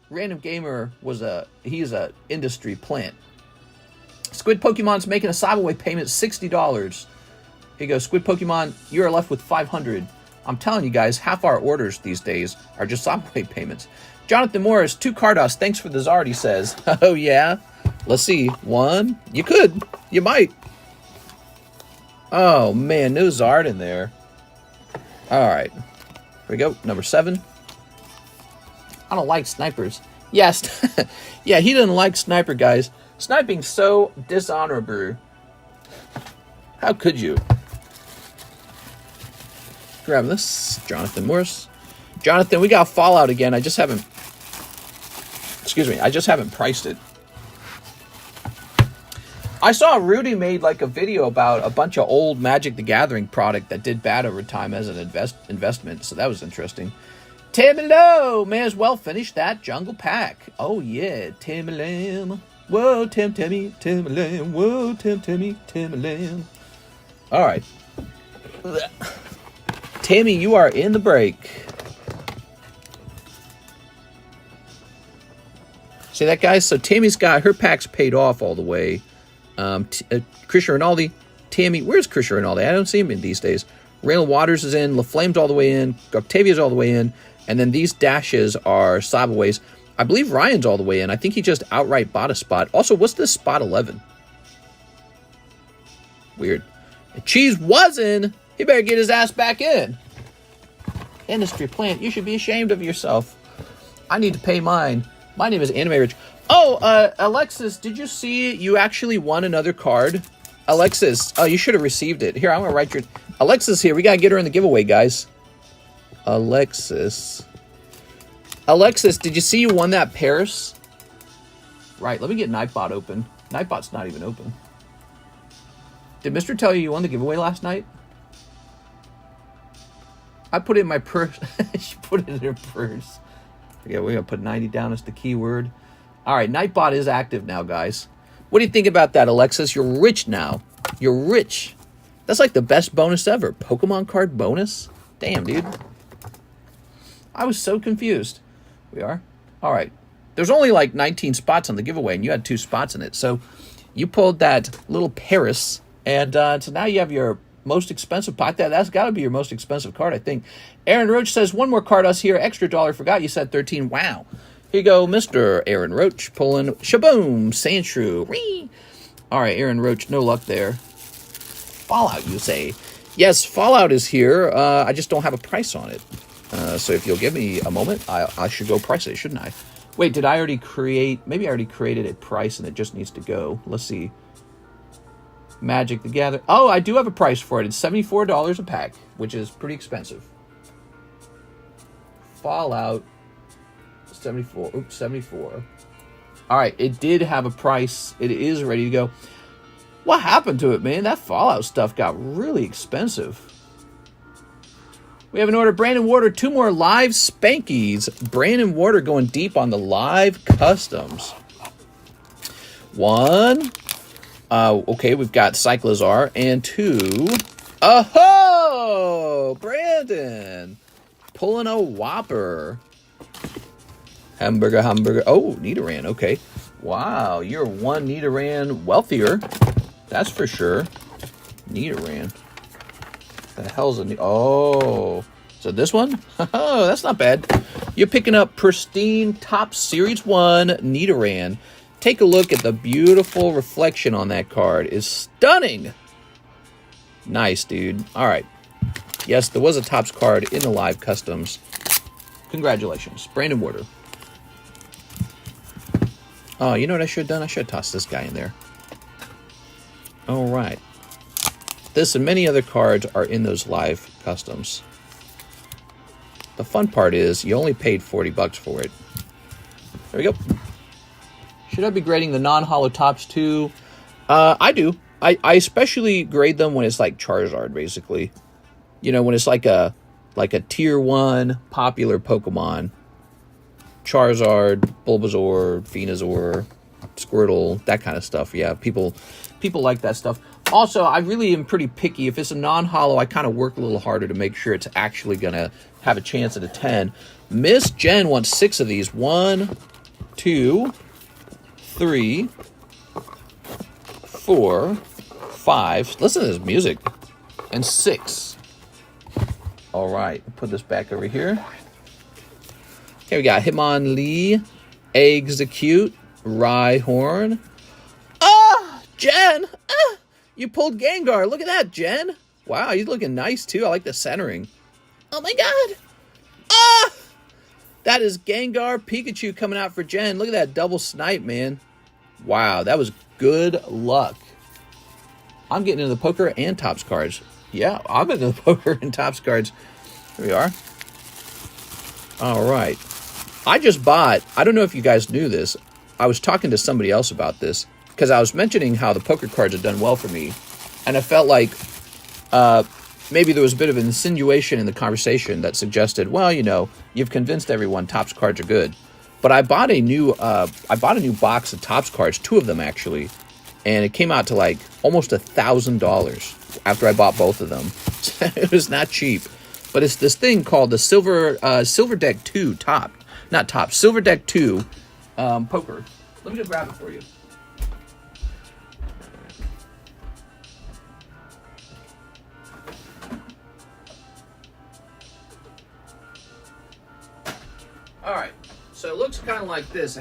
Random Gamer he's a industry plant. Squid Pokemon's making a Cyberway payment, $60. Here you go, Squid Pokemon, you are left with $500. I'm telling you guys, half our orders these days are just SLAB payments. Jonathan Morris, 2 Carddass, thanks for the Zard, he says. Oh, yeah? Let's see. 1. You could. You might. Oh, man, no Zard in there. All right. Here we go. Number 7. I don't like snipers. Yes. Yeah, he doesn't like sniper, guys. Sniping's so dishonorable. How could you? Grab this. Jonathan Morris. Jonathan, we got Fallout again. I just haven't... Excuse me. I just haven't priced it. I saw Rudy made like a video about a bunch of old Magic the Gathering product that did bad over time as an investment. So that was interesting. Timmy Low, may as well finish that jungle pack. Oh yeah, Timmy Lamb. Whoa, Timmy Lamb. Whoa, Timmy Lamb. All right. Tammy, you are in the break. See that, guys? So Tammy's got her packs paid off all the way. Chris Rinaldi, Tammy, where's Chris Rinaldi? I don't see him in these days. Randall Waters is in, LaFlame's all the way in, Octavia's all the way in, and then these dashes are Sabaways. I believe Ryan's all the way in. I think he just outright bought a spot. Also, what's this spot 11? Weird. If Cheese was in, he better get his ass back in. Industry plant, you should be ashamed of yourself. I need to pay mine. My name is Anime Rich. Oh, Alexis, did you see you actually won another card? Alexis, oh, you should have received it. Here, I'm going to write your... Alexis here. We got to get her in the giveaway, guys. Alexis, did you see you won that Paris? Right, let me get Nightbot open. Nightbot's not even open. Did Mr. tell you won the giveaway last night? I put it in my purse. She put it in her purse. Okay, we're going to put 90 down as the keyword. All right, Nightbot is active now, guys. What do you think about that, Alexis? You're rich now. You're rich. That's like the best bonus ever. Pokemon card bonus? Damn, dude. I was so confused. We are? All right. There's only like 19 spots on the giveaway, and you had 2 spots in it. So you pulled that little Paris, and so now you have your most expensive pot. That's got to be your most expensive card, I think. Aaron Roach says, 1 more card us here. Extra $1. Forgot you said 13. Wow. Here you go, Mr. Aaron Roach, pulling Shaboom, Sandshrew. Whee! All right, Aaron Roach, no luck there. Fallout, you say? Yes, Fallout is here. I just don't have a price on it. So if you'll give me a moment, I should go price it, shouldn't I? Wait, did I already create... Maybe I already created a price and it just needs to go. Let's see. Magic the Gathering. Oh, I do have a price for it. It's $74 a pack, which is pretty expensive. Fallout... 74. Oops, 74. All right, it did have a price. It is ready to go. What happened to it, man? That Fallout stuff got really expensive. We have an order. Brandon Warder, 2 more live spankies. Brandon Warder going deep on the live customs. 1. Okay, we've got Cyclozar. And 2. Oh, Brandon. Pulling a whopper. Hamburger. Oh, Nidoran. Okay. Wow, you're 1 Nidoran wealthier. That's for sure. Nidoran. The hell's a... Oh. So this one? Oh, that's not bad. You're picking up pristine top Series 1 Nidoran. Take a look at the beautiful reflection on that card. It's stunning. Nice, dude. All right. Yes, there was a Topps card in the live customs. Congratulations. Brandon Warder. Oh, you know what I should have done? I should have tossed this guy in there. All right. This and many other cards are in those live customs. The fun part is you only paid $40 for it. There we go. Should I be grading the non-holo Topps too? I do. I especially grade them when it's like Charizard, basically. You know, when it's like a tier 1 popular Pokemon. Charizard, Bulbasaur, Venusaur, Squirtle, that kind of stuff. Yeah, people like that stuff. Also, I really am pretty picky. If it's a non-holo, I kind of work a little harder to make sure it's actually going to have a chance at a 10. Miss Jen wants 6 of these. 1, 2, 3, 4, 5. Listen to this music. And 6. All right, put this back over here. Okay, we got Hitmonlee, Execute, Rhyhorn. Ah, Jen! Ah, you pulled Gengar. Look at that, Jen. Wow, he's looking nice, too. I like the centering. Oh, my God. Ah! That is Gengar Pikachu coming out for Jen. Look at that double snipe, man. Wow, that was good luck. I'm getting into the poker and Topps cards. Yeah, I'm into the poker and Topps cards. Here we are. All right. I just bought, I don't know if you guys knew this. I was talking to somebody else about this because I was mentioning how the poker cards had done well for me. And I felt like maybe there was a bit of an insinuation in the conversation that suggested, well, you know, you've convinced everyone Topps cards are good. But I bought a new box of Topps cards, 2 of them actually, and it came out to like almost $1,000 after I bought both of them. It was not cheap. But it's this thing called the Silver Deck 2 Silver Deck 2 poker. Let me just grab it for you. All right, so it looks kind of like this.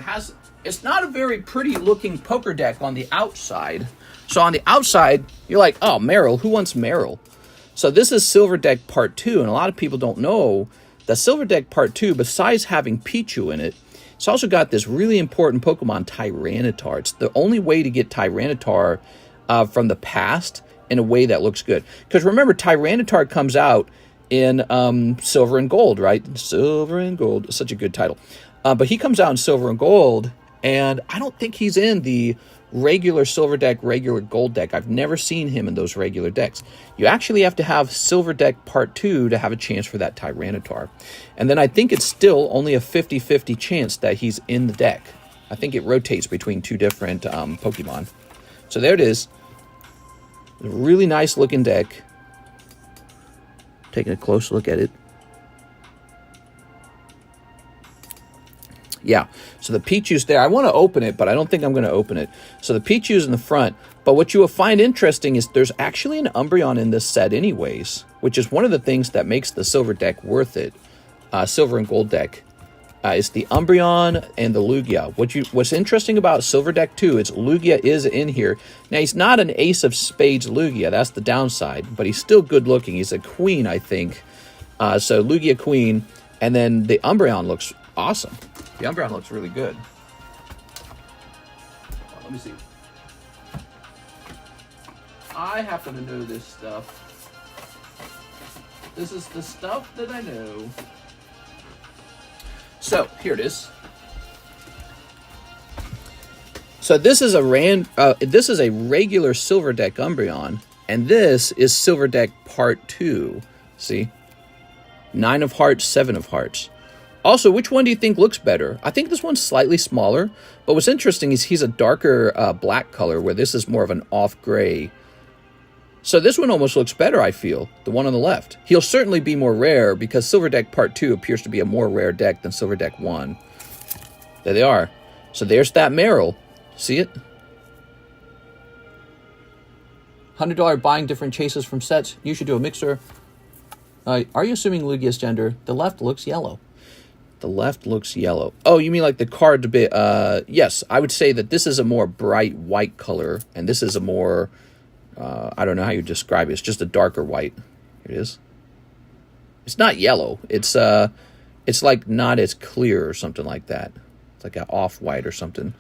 It's not a very pretty looking poker deck on the outside. So on the outside, you're like, oh, Meryl, who wants Meryl? So this is Silver Deck Part 2, and a lot of people don't know that Silver Deck Part 2, besides having Pichu in it, it's also got this really important Pokemon, Tyranitar. It's the only way to get Tyranitar from the past in a way that looks good. Because remember, Tyranitar comes out in Silver and Gold, right? Silver and Gold. Such a good title. But he comes out in Silver and Gold, and I don't think he's in the regular Silver Deck, regular Gold Deck. I've never seen him in those regular decks. You actually have to have Silver Deck Part 2 to have a chance for that Tyranitar. And then I think it's still only a 50-50 chance that he's in the deck. I think it rotates between 2 different Pokemon. So there it is. A really nice looking deck. Taking a close look at it. Yeah, so the Pichu's there. I want to open it, but I don't think I'm going to open it. So the Pichu's in the front. But what you will find interesting is there's actually an Umbreon in this set anyways, which is one of the things that makes the Silver Deck worth it. Silver and Gold Deck. It's the Umbreon and the Lugia. What's interesting about Silver Deck 2 is Lugia is in here. Now, he's not an Ace of Spades Lugia. That's the downside. But he's still good looking. He's a queen, I think. So Lugia queen. And then the Umbreon looks awesome. The Umbreon looks really good. Let me see. I happen to know this stuff. This is the stuff that I know. So, here it is. So this is a regular Silver Deck Umbreon, and this is Silver Deck Part 2. See? 9 of Hearts, 7 of Hearts. Also, which one do you think looks better? I think this one's slightly smaller, but what's interesting is he's a darker black color, where this is more of an off gray. So this one almost looks better, I feel, the one on the left. He'll certainly be more rare, because Silver Deck Part 2 appears to be a more rare deck than Silver Deck 1. There they are. So there's that Meryl. See it? $100 buying different chases from sets. You should do a mixer. Are you assuming Lugia's gender? The left looks yellow. The left looks yellow. Oh, you mean like the card bit? Yes, I would say that this is a more bright white color, and this is a more, I don't know how you describe it. It's just a darker white. Here it is. It's not yellow. It's like not as clear or something like that. It's like an off-white or something.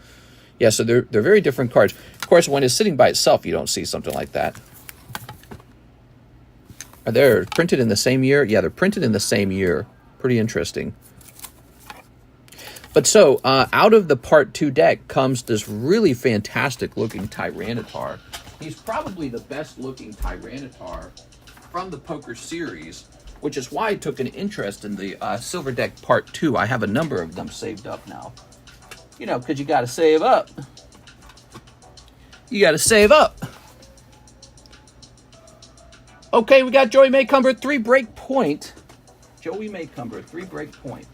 Yeah, so they're very different cards. Of course, when it's sitting by itself, you don't see something like that. Are they printed in the same year? Yeah, they're printed in the same year. Pretty interesting. But so, out of the Part 2 deck comes this really fantastic-looking Tyranitar. He's probably the best-looking Tyranitar from the Poker series, which is why I took an interest in the Silver Deck Part 2. I have a number of them saved up now. You know, because you got to save up. You got to save up. Okay, we got Joey Maycumber, 3 break point. Joey Maycumber, 3 break point.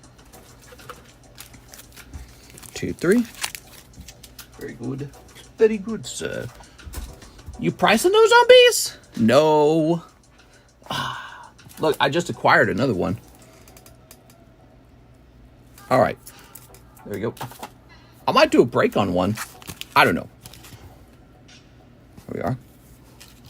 2, 3. Very good. Very good, sir. You pricing those zombies? No. Look, I just acquired another one. All right. There we go. I might do a break on one. I don't know. Here we are.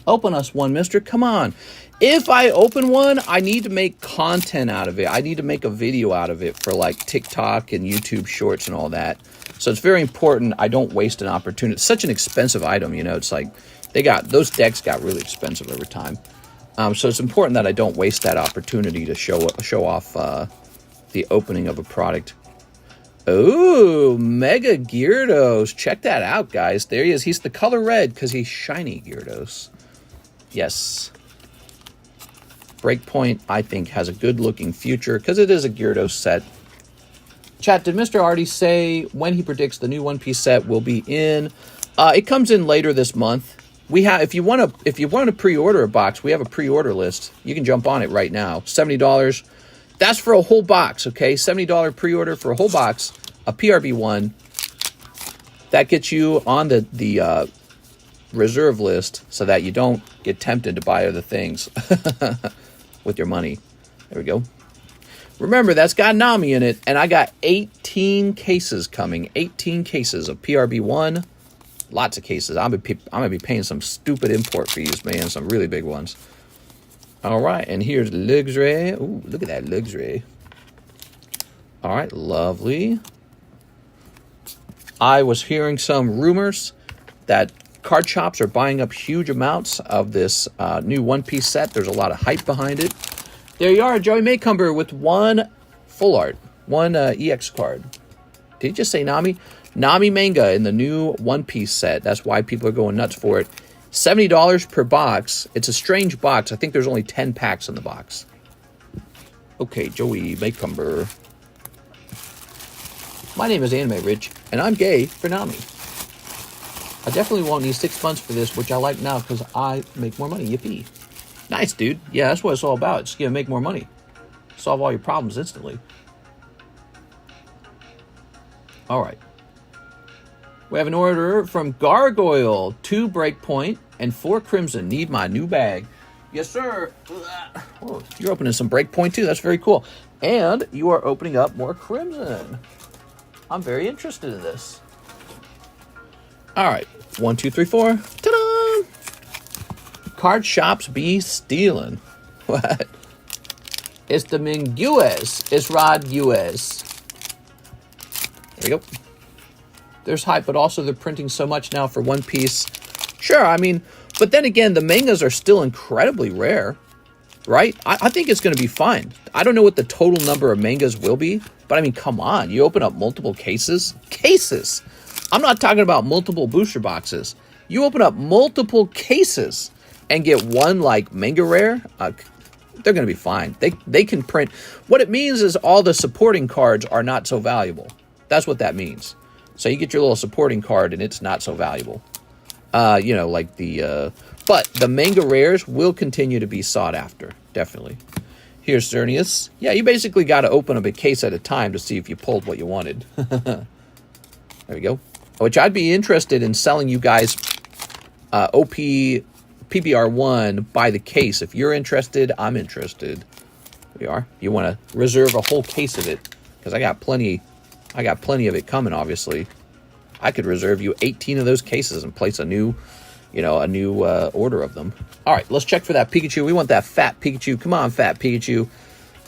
Open us one, mister. Come on. If I open one, I need to make content out of it. I need to make a video out of it for like TikTok and YouTube Shorts and all that. So it's very important I don't waste an opportunity. It's such an expensive item, you know. It's like those decks got really expensive over time. So it's important that I don't waste that opportunity to show off the opening of a product. Oh, Mega Gyarados. Check that out, guys. There he is. He's the color red because he's shiny Gyarados. Yes. Breakpoint, I think, has a good-looking future because it is a Gyarados set. Chat, did Mr. already say when he predicts the new One Piece set will be in? It comes in later this month. We have, if you want to pre-order a box, we have a pre-order list. You can jump on it right now. $70. That's for a whole box, okay? $70 pre-order for a whole box, a PRB1. That gets you on the reserve list so that you don't get tempted to buy other things with your money. There we go. Remember, that's got Nami in it, and I got 18 cases coming. 18 cases of PRB1. Lots of cases. I'm going to be paying some stupid import fees, man. Some really big ones. All right, and here's Luxray. Ooh, look at that Luxray. All right, lovely. I was hearing some rumors that card shops are buying up huge amounts of this new One Piece set. There's a lot of hype behind it. There you are, Joey Maycumber with one full art, one EX card. Did he just say Nami? Nami manga in the new One Piece set. That's why people are going nuts for it. $70 per box. It's a strange box. I think there's only 10 packs in the box. Okay, Joey Maycumber. My name is Anime Rich, and I'm gay for Nami. I definitely won't need 6 months for this, which I like now because I make more money. Yippee. Nice, dude. Yeah, that's what it's all about. It's going to make more money. Solve all your problems instantly. All right. We have an order from Gargoyle. 2 Breakpoint and 4 Crimson. Need my new bag. Yes, sir. Oh, you're opening some Breakpoint, too. That's very cool. And you are opening up more Crimson. I'm very interested in this. All right. 1, 2, 3, 4. Ta-da! Card shops be stealing. What? It's the Minguez. It's Rod US. There you go. There's hype, but also they're printing so much now for One Piece. Sure, I mean, but then again, the mangas are still incredibly rare, right? I think it's going to be fine. I don't know what the total number of mangas will be, but I mean, come on. You open up multiple cases. Cases! I'm not talking about multiple booster boxes. You open up multiple cases and get one, like, manga rare, they're going to be fine. They can print. What it means is all the supporting cards are not so valuable. That's what that means. So you get your little supporting card and it's not so valuable. You know, like the... but the manga rares will continue to be sought after. Definitely. Here's Xerneas. Yeah, you basically got to open up a case at a time to see if you pulled what you wanted. There we go. Which I'd be interested in selling you guys OP PBR1 by the case. If you're interested, I'm interested. There we are. You want to reserve a whole case of it because I got plenty of it coming, obviously. I could reserve you 18 of those cases and place a new order of them. All right, let's check for that Pikachu. We want that fat Pikachu. Come on, fat Pikachu.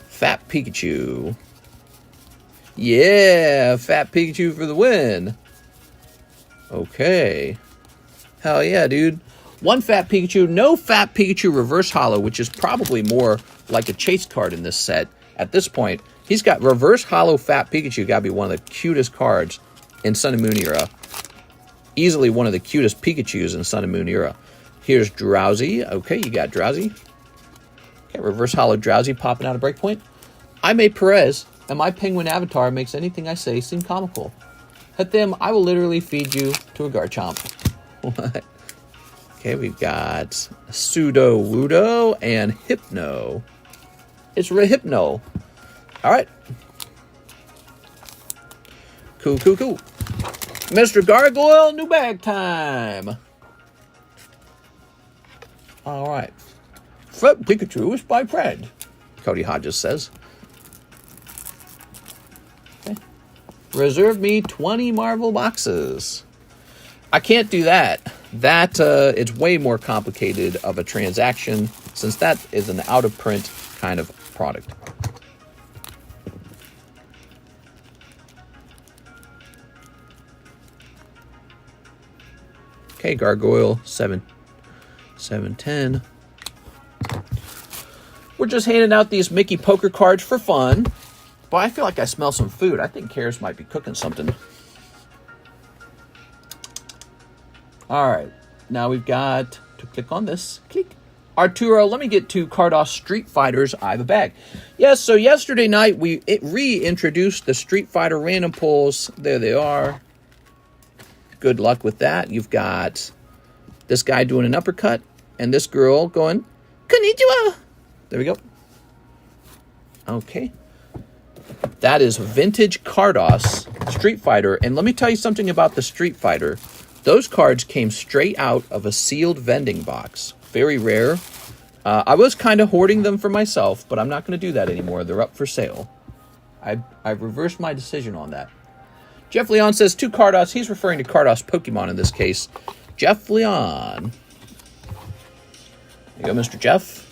Fat Pikachu. Yeah, fat Pikachu for the win. Okay. Hell yeah, dude. One fat Pikachu, no fat Pikachu reverse holo, which is probably more like a chase card in this set. At this point, he's got reverse holo fat Pikachu. Got to be one of the cutest cards in Sun and Moon era. Easily one of the cutest Pikachus in Sun and Moon era. Here's Drowsy. Okay, you got Drowsy. Okay, reverse holo Drowsy popping out of Breakpoint. I'm a Perez, and my penguin avatar makes anything I say seem comical. At them, I will literally feed you to a Garchomp. What? Okay, we've got Sudowoodo and Hypno. It's Hypno. All right. Cool, cool, cool. Mr. Gargoyle, new bag time. All right. Fat Pikachu is my friend. Cody Hodges says. Okay. Reserve me 20 Marvel boxes. I can't do that. That it's way more complicated of a transaction since that is an out-of-print kind of product. Okay, Gargoyle 710. We're just handing out these Mickey poker cards for fun. But I feel like I smell some food. I think Karis might be cooking something. All right, now we've got to click on this. Click. Arturo, let me get to Carddass Street Fighters. I have a bag. Yes, so yesterday night we reintroduced the Street Fighter random pulls. There they are. Good luck with that. You've got this guy doing an uppercut and this girl going, konnichiwa. There we go. Okay. That is vintage Carddass Street Fighter. And let me tell you something about the Street Fighter. Those cards came straight out of a sealed vending box. Very rare. I was kind of hoarding them for myself, but I'm not going to do that anymore. They're up for sale. I've reversed my decision on that. Jeff Leon says 2 Carddass. He's referring to Carddass Pokemon in this case. Jeff Leon. There you go, Mr. Jeff.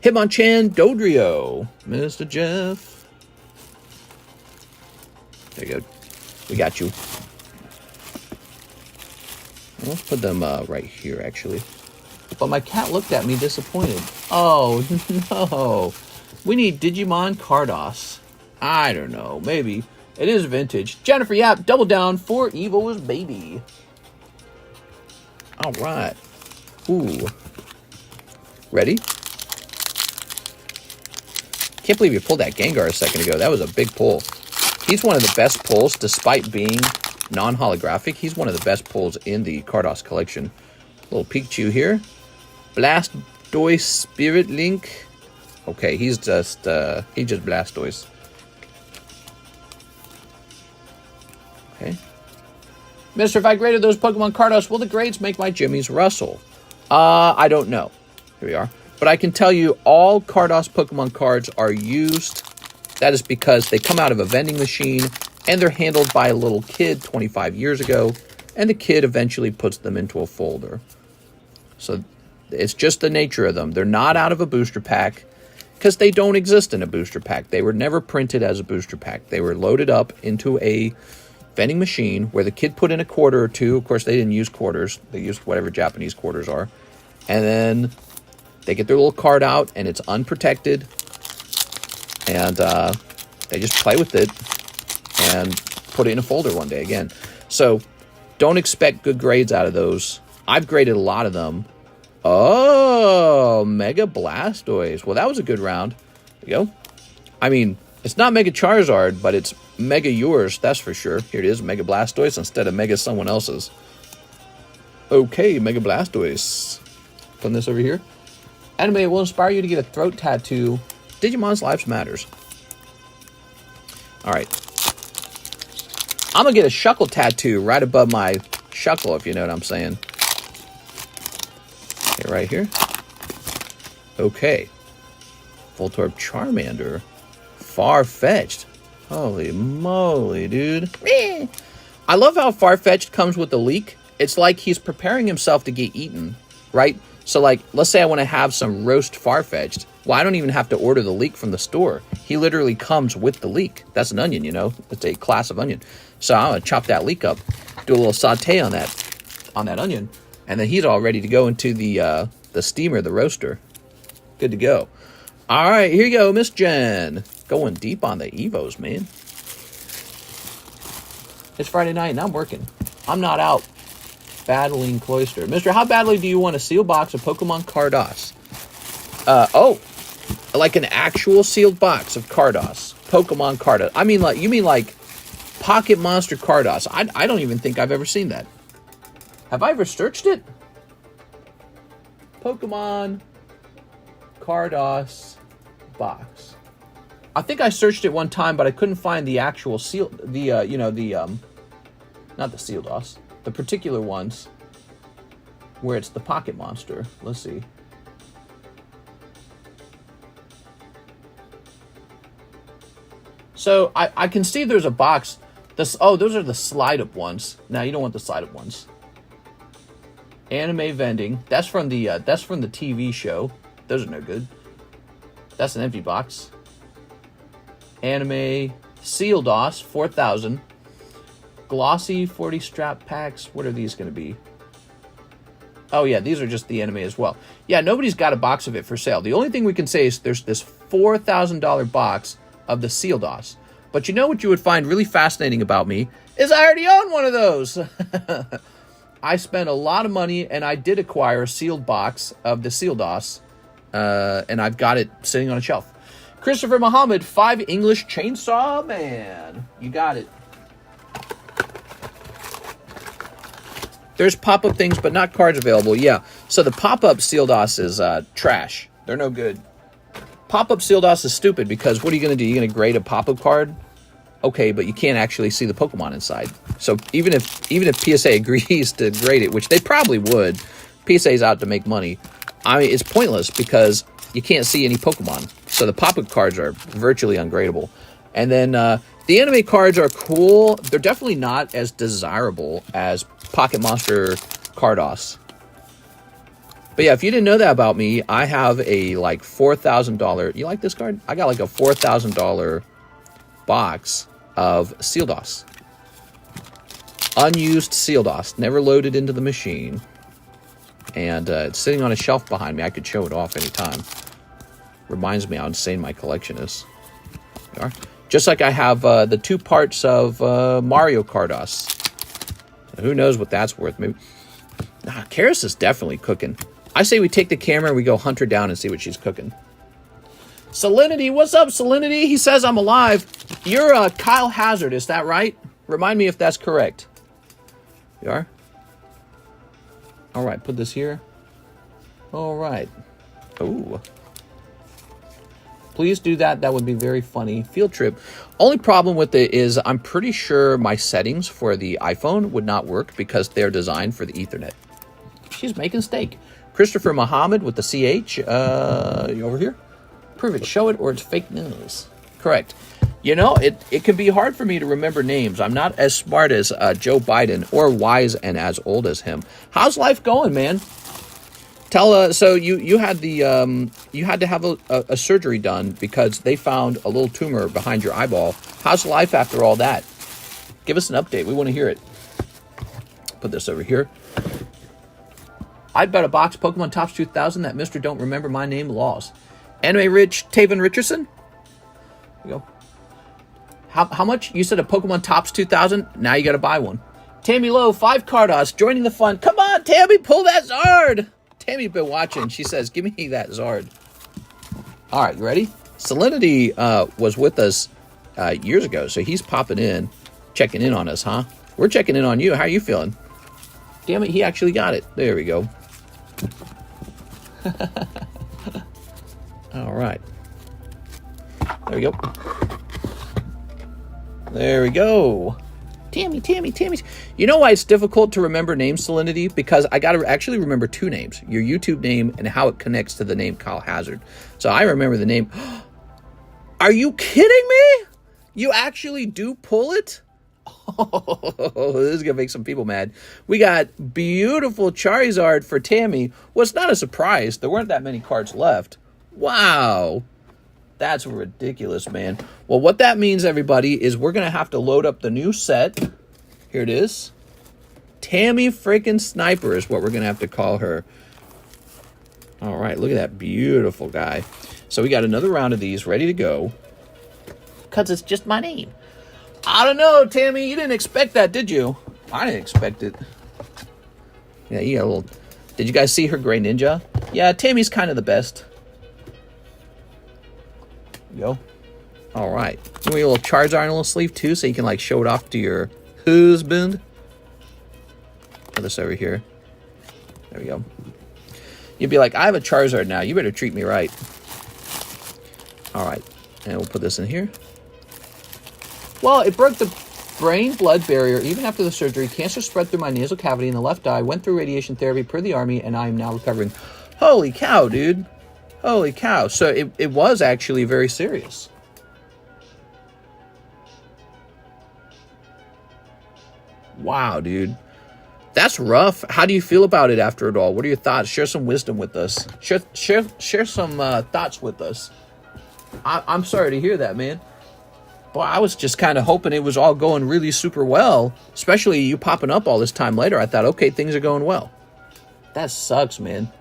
Hitmonchan Dodrio. Mr. Jeff. There you go. We got you. Let's put them right here, actually. But my cat looked at me disappointed. Oh, no. We need Digimon Carddass. I don't know. Maybe. It is vintage. Jennifer Yap, double down for Evil's baby. All right. Ooh. Ready? Can't believe you pulled that Gengar a second ago. That was a big pull. He's one of the best pulls, despite being non-holographic. He's one of the best pulls in the Carddass collection. Little Pikachu here. Blastoise Spirit Link. Okay, he's just Blastoise. Okay. Mister, if I graded those Pokemon Carddass, will the grades make my Jimmy's Russell? I don't know. Here we are. But I can tell you all Carddass Pokemon cards are used. That is because they come out of a vending machine and they're handled by a little kid 25 years ago, and the kid eventually puts them into a folder. So it's just the nature of them. They're not out of a booster pack because they don't exist in a booster pack. They were never printed as a booster pack. They were loaded up into a vending machine where the kid put in a quarter or two. Of course, they didn't use quarters. They used whatever Japanese quarters are. And then they get their little card out, and it's unprotected. And they just play with it and put it in a folder one day again. So don't expect good grades out of those. I've graded a lot of them. Oh, Mega Blastoise. Well, that was a good round. There you go. I mean, it's not Mega Charizard, but it's Mega yours, that's for sure. Here it is, Mega Blastoise instead of Mega someone else's. Okay, Mega Blastoise. Putting this over here. Anime will inspire you to get a throat tattoo. Digimon's Lives Matters. Alright. I'm going to get a Shuckle tattoo right above my Shuckle, if you know what I'm saying. Okay, right here. Okay. Voltorb Charmander. Far-fetched. Holy moly, dude. I love how Far-fetched comes with the leak. It's like he's preparing himself to get eaten, right? So, like, let's say I want to have some roast Far-fetched. Well, I don't even have to order the leek from the store. He literally comes with the leek. That's an onion, you know. It's a class of onion. So I'm going to chop that leek up, do a little saute on that onion, and then he's all ready to go into the steamer, the roaster. Good to go. All right, here you go, Miss Jen. Going deep on the Evos, man. It's Friday night, and I'm working. I'm not out battling Cloyster. Mister, how badly do you want a sealed box of Pokemon Carddass? Oh, like an actual sealed box of Carddass. Pokemon Carddass. I mean, like, you mean like Pocket Monster Carddass. I don't even think I've ever seen that. Have I ever searched it? Pokemon Carddass box. I think I searched it one time, but I couldn't find the actual seal. Not the sealed DOS. The particular ones where it's the Pocket Monster. Let's see. So I can see there's a box. Oh, those are the slide up ones. Now you don't want the slide up ones. Anime vending. That's from the TV show. Those are no good. That's an empty box. Anime Seal DOS 4000. Glossy 40 strap packs. What are these going to be? Oh yeah, these are just the anime as well. Yeah, nobody's got a box of it for sale. The only thing we can say is there's this $4,000 box of the Seal DOS. But you know what you would find really fascinating about me is I already own one of those. I spent a lot of money and I did acquire a sealed box of the Seal DOS. And I've got it sitting on a shelf. Christopher Muhammad, 5 English Chainsaw Man. You got it. There's pop-up things, but not cards available. Yeah, so the pop-up Seal DOS is trash. They're no good. Pop-up Seal DOS is stupid because what are you going to do? You're going to grade a pop-up card? Okay, but you can't actually see the Pokemon inside. So even if PSA agrees to grade it, which they probably would, PSA's out to make money. I mean, it's pointless because you can't see any Pokemon. So the pop-up cards are virtually ungradable. And then the anime cards are cool. They're definitely not as desirable as Pocket Monster Carddass. But yeah, if you didn't know that about me, I have a like $4,000. You like this card? I got like a $4,000 box of Seal DOS. Unused Seal DOS, never loaded into the machine. And it's sitting on a shelf behind me. I could show it off anytime. Reminds me how insane my collection is. There you are. Just like I have the 2 parts of Mario Carddass. Who knows what that's worth? Maybe. Karis is definitely cooking. I say we take the camera and we go hunt her down and see what she's cooking. Salinity, what's up, Salinity? He says I'm alive. You're Kyle Hazard, is that right? Remind me if that's correct. You are? All right, put this here. All right. Ooh. Please do that. That would be very funny. Field trip. Only problem with it is I'm pretty sure my settings for the iPhone would not work because they're designed for the Ethernet. She's making steak. Christopher Muhammad with the CH. You over here? Prove it. Show it or it's fake news. Correct. You know, it can be hard for me to remember names. I'm not as smart as Joe Biden or wise and as old as him. How's life going, man? Tell so you had the you had to have a surgery done because they found a little tumor behind your eyeball. How's life after all that? Give us an update. We want to hear it. Put this over here. I'd bet a box Pokemon Tops 2000 that Mr. Don't Remember My Name lost. Anime Rich Taven Richardson. There you go. How much? You said a Pokemon Tops 2000. Now you got to buy one. Tammy Lowe, 5 Carddass joining the fun. Come on, Tammy, pull that Zard. Tammy's been watching. She says, give me that Zard. All right, you ready? Salinity was with us years ago, so he's popping in, checking in on us, huh? We're checking in on you. How are you feeling? Damn it, he actually got it. There we go. All right. There we go. There we go. Tammy. You know why it's difficult to remember names, Salinity? Because I got to actually remember 2 names. Your YouTube name and how it connects to the name Kyle Hazard. So I remember the name. Are you kidding me? You actually do pull it? Oh, this is going to make some people mad. We got beautiful Charizard for Tammy. Well, it's not a surprise. There weren't that many cards left. Wow. That's ridiculous, man. Well, what that means, everybody, is we're going to have to load up the new set. Here it is. Tammy freaking Sniper is what we're going to have to call her. All right, look at that beautiful guy. So we got another round of these ready to go. Because it's just my name. I don't know, Tammy. You didn't expect that, did you? I didn't expect it. Yeah, you got a little... Did you guys see her Gray Ninja? Yeah, Tammy's kind of the best. Go. All right. You want your little Charizard in a little sleeve too, so you can like show it off to your husband. Put this over here. There we go. You'd be like, I have a Charizard now. You better treat me right. All right. And we'll put this in here. Well, it broke the brain-blood barrier even after the surgery. Cancer spread through my nasal cavity in the left eye. Went through radiation therapy per the Army, and I am now recovering. Holy cow, dude. Holy cow. So it was actually very serious. Wow, dude. That's rough. How do you feel about it after it all? What are your thoughts? Share some wisdom with us. Share some thoughts with us. I'm sorry to hear that, man. Well, I was just kind of hoping it was all going really super well, especially you popping up all this time later. I thought, okay, things are going well. That sucks, man.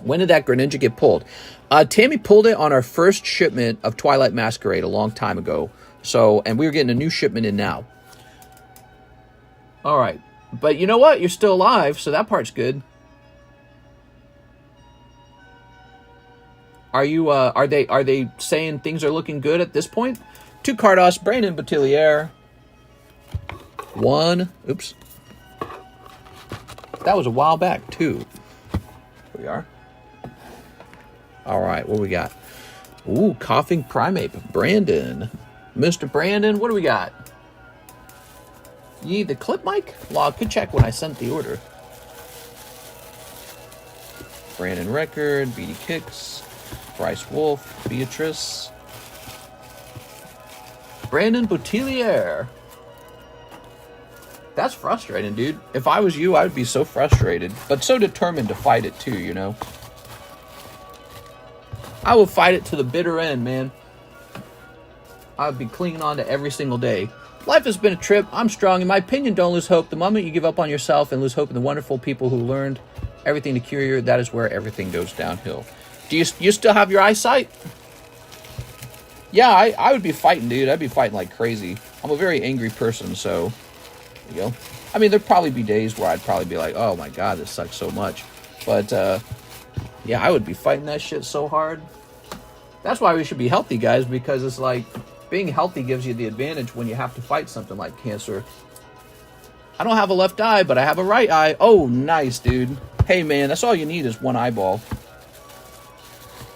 When did that Greninja get pulled? Tammy pulled it on our first shipment of Twilight Masquerade a long time ago. So, and we were getting a new shipment in now. All right. But you know what? You're still alive, so that part's good. Are you, are they saying things are looking good at this point? 2 Carddass, Brandon Boutillier. 1, oops. That was a while back, too. Here we are. All right, what we got? Ooh, Coughing Primate, Brandon. Mr. Brandon, what do we got? The clip mic? Log, could check when I sent the order. Brandon Record, BD Kicks, Bryce Wolf, Beatrice. Brandon Boutillier. That's frustrating, dude. If I was you, I would be so frustrated, but so determined to fight it too, you know? I will fight it to the bitter end, man. I would be clinging on to every single day. Life has been a trip. I'm strong. In my opinion, don't lose hope. The moment you give up on yourself and lose hope in the wonderful people who learned everything to cure you, that is where everything goes downhill. Do you still have your eyesight? Yeah, I would be fighting, dude. I'd be fighting like crazy. I'm a very angry person, so there you go. I mean, there'd probably be days where I'd probably be like, oh my God, this sucks so much. But, yeah, I would be fighting that shit so hard. That's why we should be healthy, guys, because it's like being healthy gives you the advantage when you have to fight something like cancer. I don't have a left eye, but I have a right eye. Oh, nice, dude. Hey, man, that's all you need is one eyeball.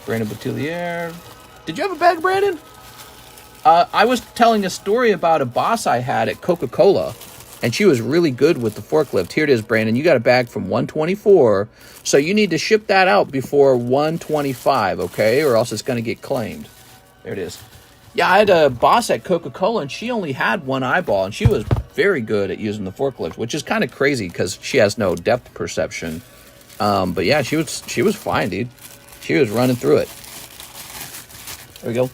Brandon Boutillier. Did you have a bag, Brandon? I was telling a story about a boss I had at Coca-Cola, and she was really good with the forklift. Here it is, Brandon. You got a bag from 124, so you need to ship that out before 125, okay? Or else it's going to get claimed. There it is. Yeah, I had a boss at Coca-Cola, and she only had one eyeball, and she was very good at using the forklift, which is kind of crazy because she has no depth perception. But yeah, she was fine, dude. She was running through it. There we go.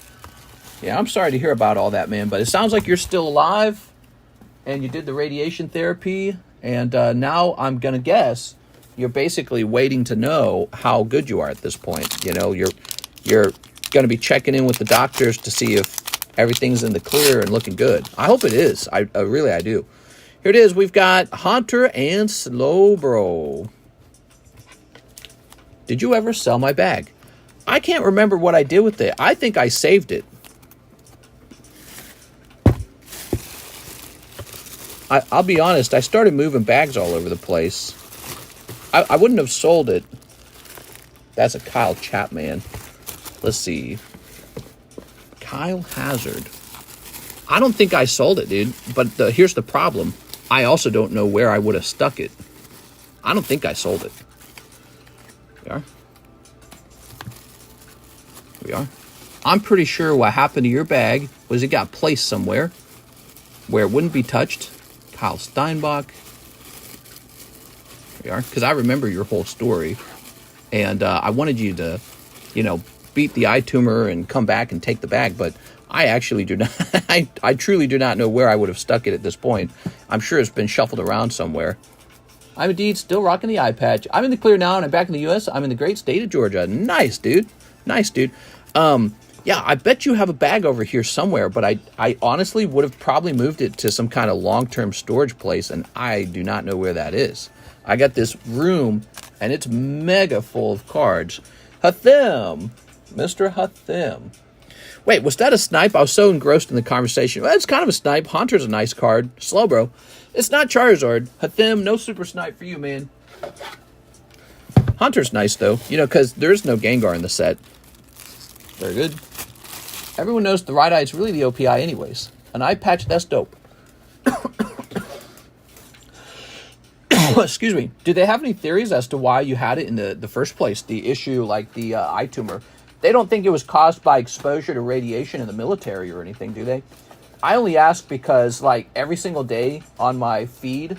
Yeah, I'm sorry to hear about all that, man, but it sounds like you're still alive, and you did the radiation therapy, and now I'm going to guess you're basically waiting to know how good you are at this point. You know, you're going to be checking in with the doctors to see if everything's in the clear and looking good. I hope it is. I really do. Here it is. We've got Hunter and Slowbro. Did you ever sell my bag? I can't remember what I did with it. I think I saved it. I'll be honest. I started moving bags all over the place. I wouldn't have sold it. That's a Kyle Chapman. Let's see. Kyle Hazard. I don't think I sold it, dude. But here's the problem. I also don't know where I would have stuck it. I don't think I sold it. We are. We are. I'm pretty sure what happened to your bag was it got placed somewhere where it wouldn't be touched. Kyle Steinbach. There we are. Because I remember your whole story. And I wanted you to, you know, beat the eye tumor and come back and take the bag. But I actually do not. I truly do not know where I would have stuck it at this point. I'm sure it's been shuffled around somewhere. I'm indeed still rocking the eye patch. I'm in the clear now and I'm back in the U.S. I'm in the great state of Georgia. Nice, dude. Nice, dude. Yeah, I bet you have a bag over here somewhere, but I honestly would have probably moved it to some kind of long-term storage place, and I do not know where that is. I got this room, and it's mega full of cards. Hathim. Mr. Hathim. Wait, was that a snipe? I was so engrossed in the conversation. Well, it's kind of a snipe. Haunter's a nice card. Slow, bro. It's not Charizard. Hathim, no super snipe for you, man. Haunter's nice, though. You know, because there's no Gengar in the set. Very good. Everyone knows the right eye is really the OPI anyways. An eye patch, that's dope. Excuse me. Do they have any theories as to why you had it in the first place? The issue, like the eye tumor. They don't think it was caused by exposure to radiation in the military or anything, do they? I only ask because, like, every single day on my feed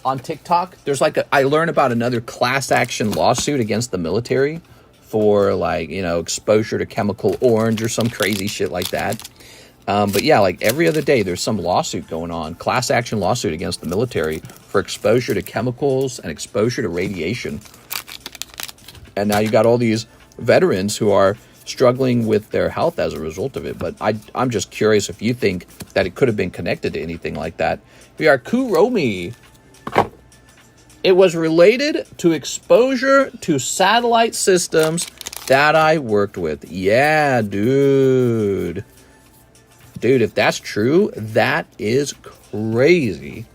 on TikTok, there's like I learn about another class action lawsuit against the military for, like, you know, exposure to chemical orange or some crazy shit like that. But yeah, like every other day, there's some lawsuit going on, class action lawsuit against the military for exposure to chemicals and exposure to radiation. And now you got all these veterans who are struggling with their health as a result of it. But I'm just curious if you think that it could have been connected to anything like that. We are Kuromi. It was related to exposure to satellite systems that I worked with. Yeah, dude. Dude, if that's true, that is crazy.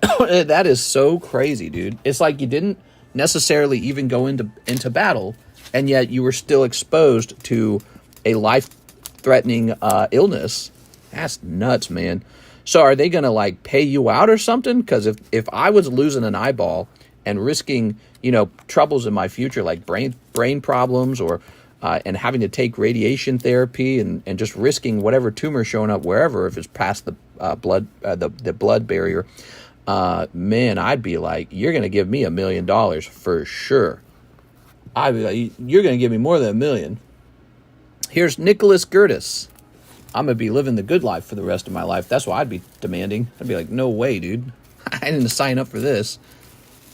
That is so crazy, dude. It's like you didn't necessarily even go into battle, and yet you were still exposed to a life-threatening illness. That's nuts, man. So are they going to, like, pay you out or something? Because if I was losing an eyeball and risking, you know, troubles in my future, like brain problems or and having to take radiation therapy and just risking whatever tumor showing up wherever, if it's past the blood barrier, man, I'd be like, you're going to give me $1 million for sure. I'd be like, you're going to give me more than $1 million. Here's Nicholas Gertis. I'm going to be living the good life for the rest of my life. That's what I'd be demanding. I'd be like, no way, dude. I didn't sign up for this.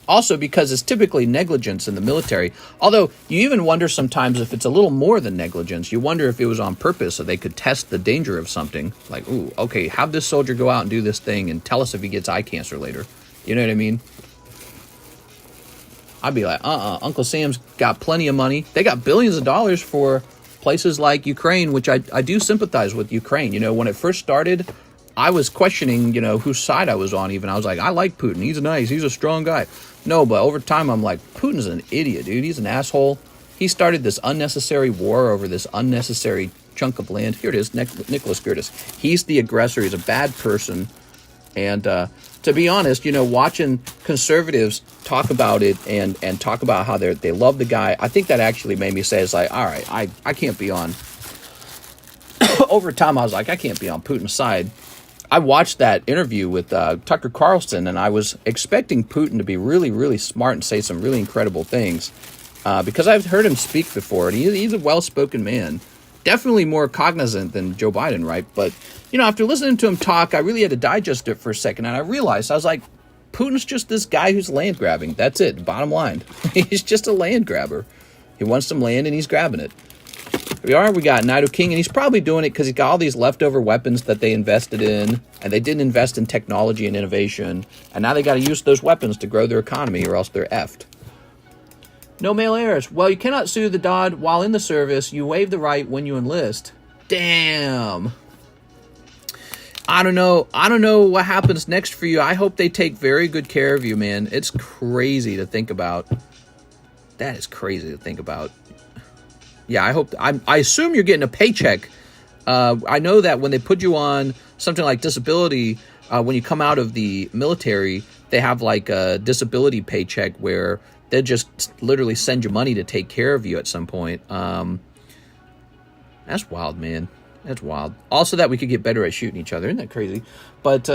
Also, because it's typically negligence in the military. Although, you even wonder sometimes if it's a little more than negligence. You wonder if it was on purpose so they could test the danger of something. Like, ooh, okay, have this soldier go out and do this thing and tell us if he gets eye cancer later. You know what I mean? I'd be like, Uncle Sam's got plenty of money. They got billions of dollars for places like Ukraine, which I do sympathize with Ukraine. You know, when it first started, I was questioning, you know, whose side I was on even. I was like, I like Putin. He's nice. He's a strong guy. No, but over time, I'm like, Putin's an idiot, dude. He's an asshole. He started this unnecessary war over this unnecessary chunk of land. Here it is, Nicholas Gertis. He's the aggressor. He's a bad person. And to be honest, you know, watching conservatives talk about it and talk about how they love the guy, I think that actually made me say, it's like, all right, I can't be on. Over time, I was like, I can't be on Putin's side. I watched that interview with Tucker Carlson, and I was expecting Putin to be really, really smart and say some really incredible things because I've heard him speak before, and he's a well-spoken man. Definitely more cognizant than Joe Biden, right? But, you know, after listening to him talk, I really had to digest it for a second, and I realized, I was like, Putin's just this guy who's land grabbing. That's it, bottom line. He's just a land grabber. He wants some land, and he's grabbing it. Here we got Nido King, and he's probably doing it because he's got all these leftover weapons that they invested in, and they didn't invest in technology and innovation, and now they got to use those weapons to grow their economy, or else they're effed. No male heirs. Well, you cannot sue the Dodd while in the service. You waive the right when you enlist. Damn. I don't know what happens next for you. I hope they take very good care of you, man. It's crazy to think about. That is crazy to think about. Yeah, I assume you're getting a paycheck. I know that when they put you on something like disability, when you come out of the military, they have like a disability paycheck where they'll just literally send you money to take care of you at some point. That's wild, man. That's wild. Also that we could get better at shooting each other. Isn't that crazy? But,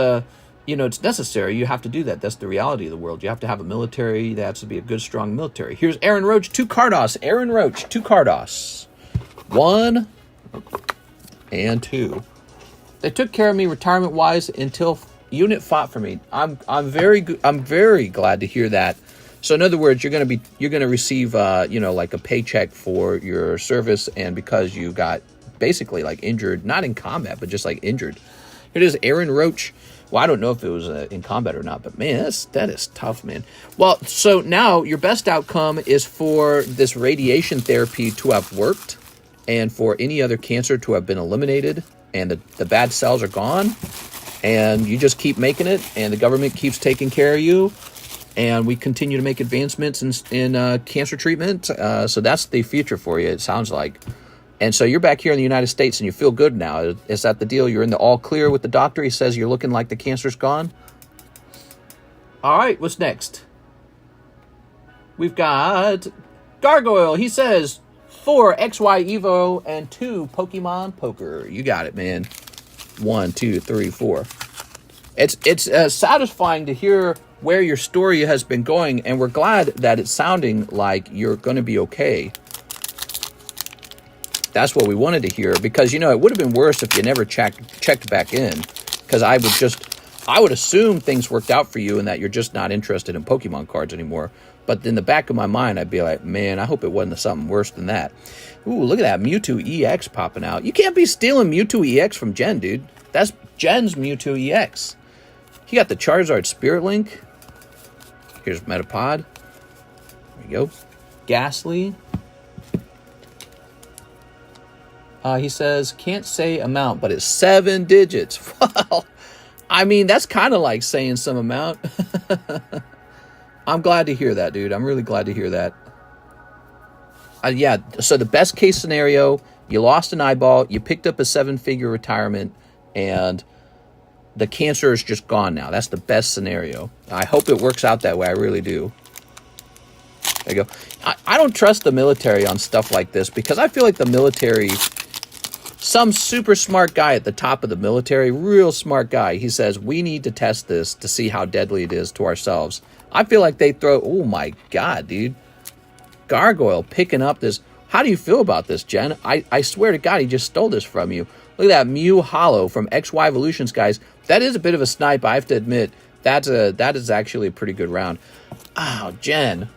you know, it's necessary. You have to do that. That's the reality of the world. You have to have a military. There has to be a good, strong military. Here's Aaron Roach to Carddass. Aaron Roach to Carddass. 1 and 2. They took care of me retirement-wise until unit fought for me. I'm very glad to hear that. So in other words, you're going to receive you know, like a paycheck for your service, and because you got basically like injured, not in combat, but just like injured. Here it is, Aaron Roach. Well, I don't know if it was in combat or not, but man, that is tough, man. Well, so now your best outcome is for this radiation therapy to have worked, and for any other cancer to have been eliminated, and the bad cells are gone, and you just keep making it, and the government keeps taking care of you, and we continue to make advancements in cancer treatment. So that's the future for you, it sounds like. And so you're back here in the United States and you feel good now. Is that the deal? You're in the all clear with the doctor? He says you're looking like the cancer's gone? All right, what's next? We've got Gargoyle. He says 4 XY Evo and 2 Pokemon Poker. You got it, man. 1, 2, 3, 4. It's satisfying to hear where your story has been going, and we're glad that it's sounding like you're going to be okay. That's what we wanted to hear, because, you know, it would have been worse if you never checked back in, because I would assume things worked out for you and that you're just not interested in Pokemon cards anymore. But in the back of my mind, I'd be like, man, I hope it wasn't something worse than that. Ooh, look at that Mewtwo EX popping out. You can't be stealing Mewtwo EX from Jen, dude. That's Jen's Mewtwo EX. He got the Charizard Spirit Link. Here's Metapod. There you go. Ghastly. He says, can't say amount, but it's 7 digits. Well, I mean, that's kind of like saying some amount. I'm glad to hear that, dude. I'm really glad to hear that. Yeah, so the best case scenario, you lost an eyeball, you picked up a 7-figure retirement, and the cancer is just gone now. That's the best scenario. I hope it works out that way. I really do. There you go. I don't trust the military on stuff like this, because I feel like the military, some super smart guy at the top of the military, real smart guy, he says, we need to test this to see how deadly it is to ourselves. I feel like they throw, oh my God, dude. Gargoyle picking up this. How do you feel about this, Jen? I swear to God, he just stole this from you. Look at that Mew Hollow from XY Evolutions, guys. That is a bit of a snipe, I have to admit. That is actually a pretty good round. Oh, Jen.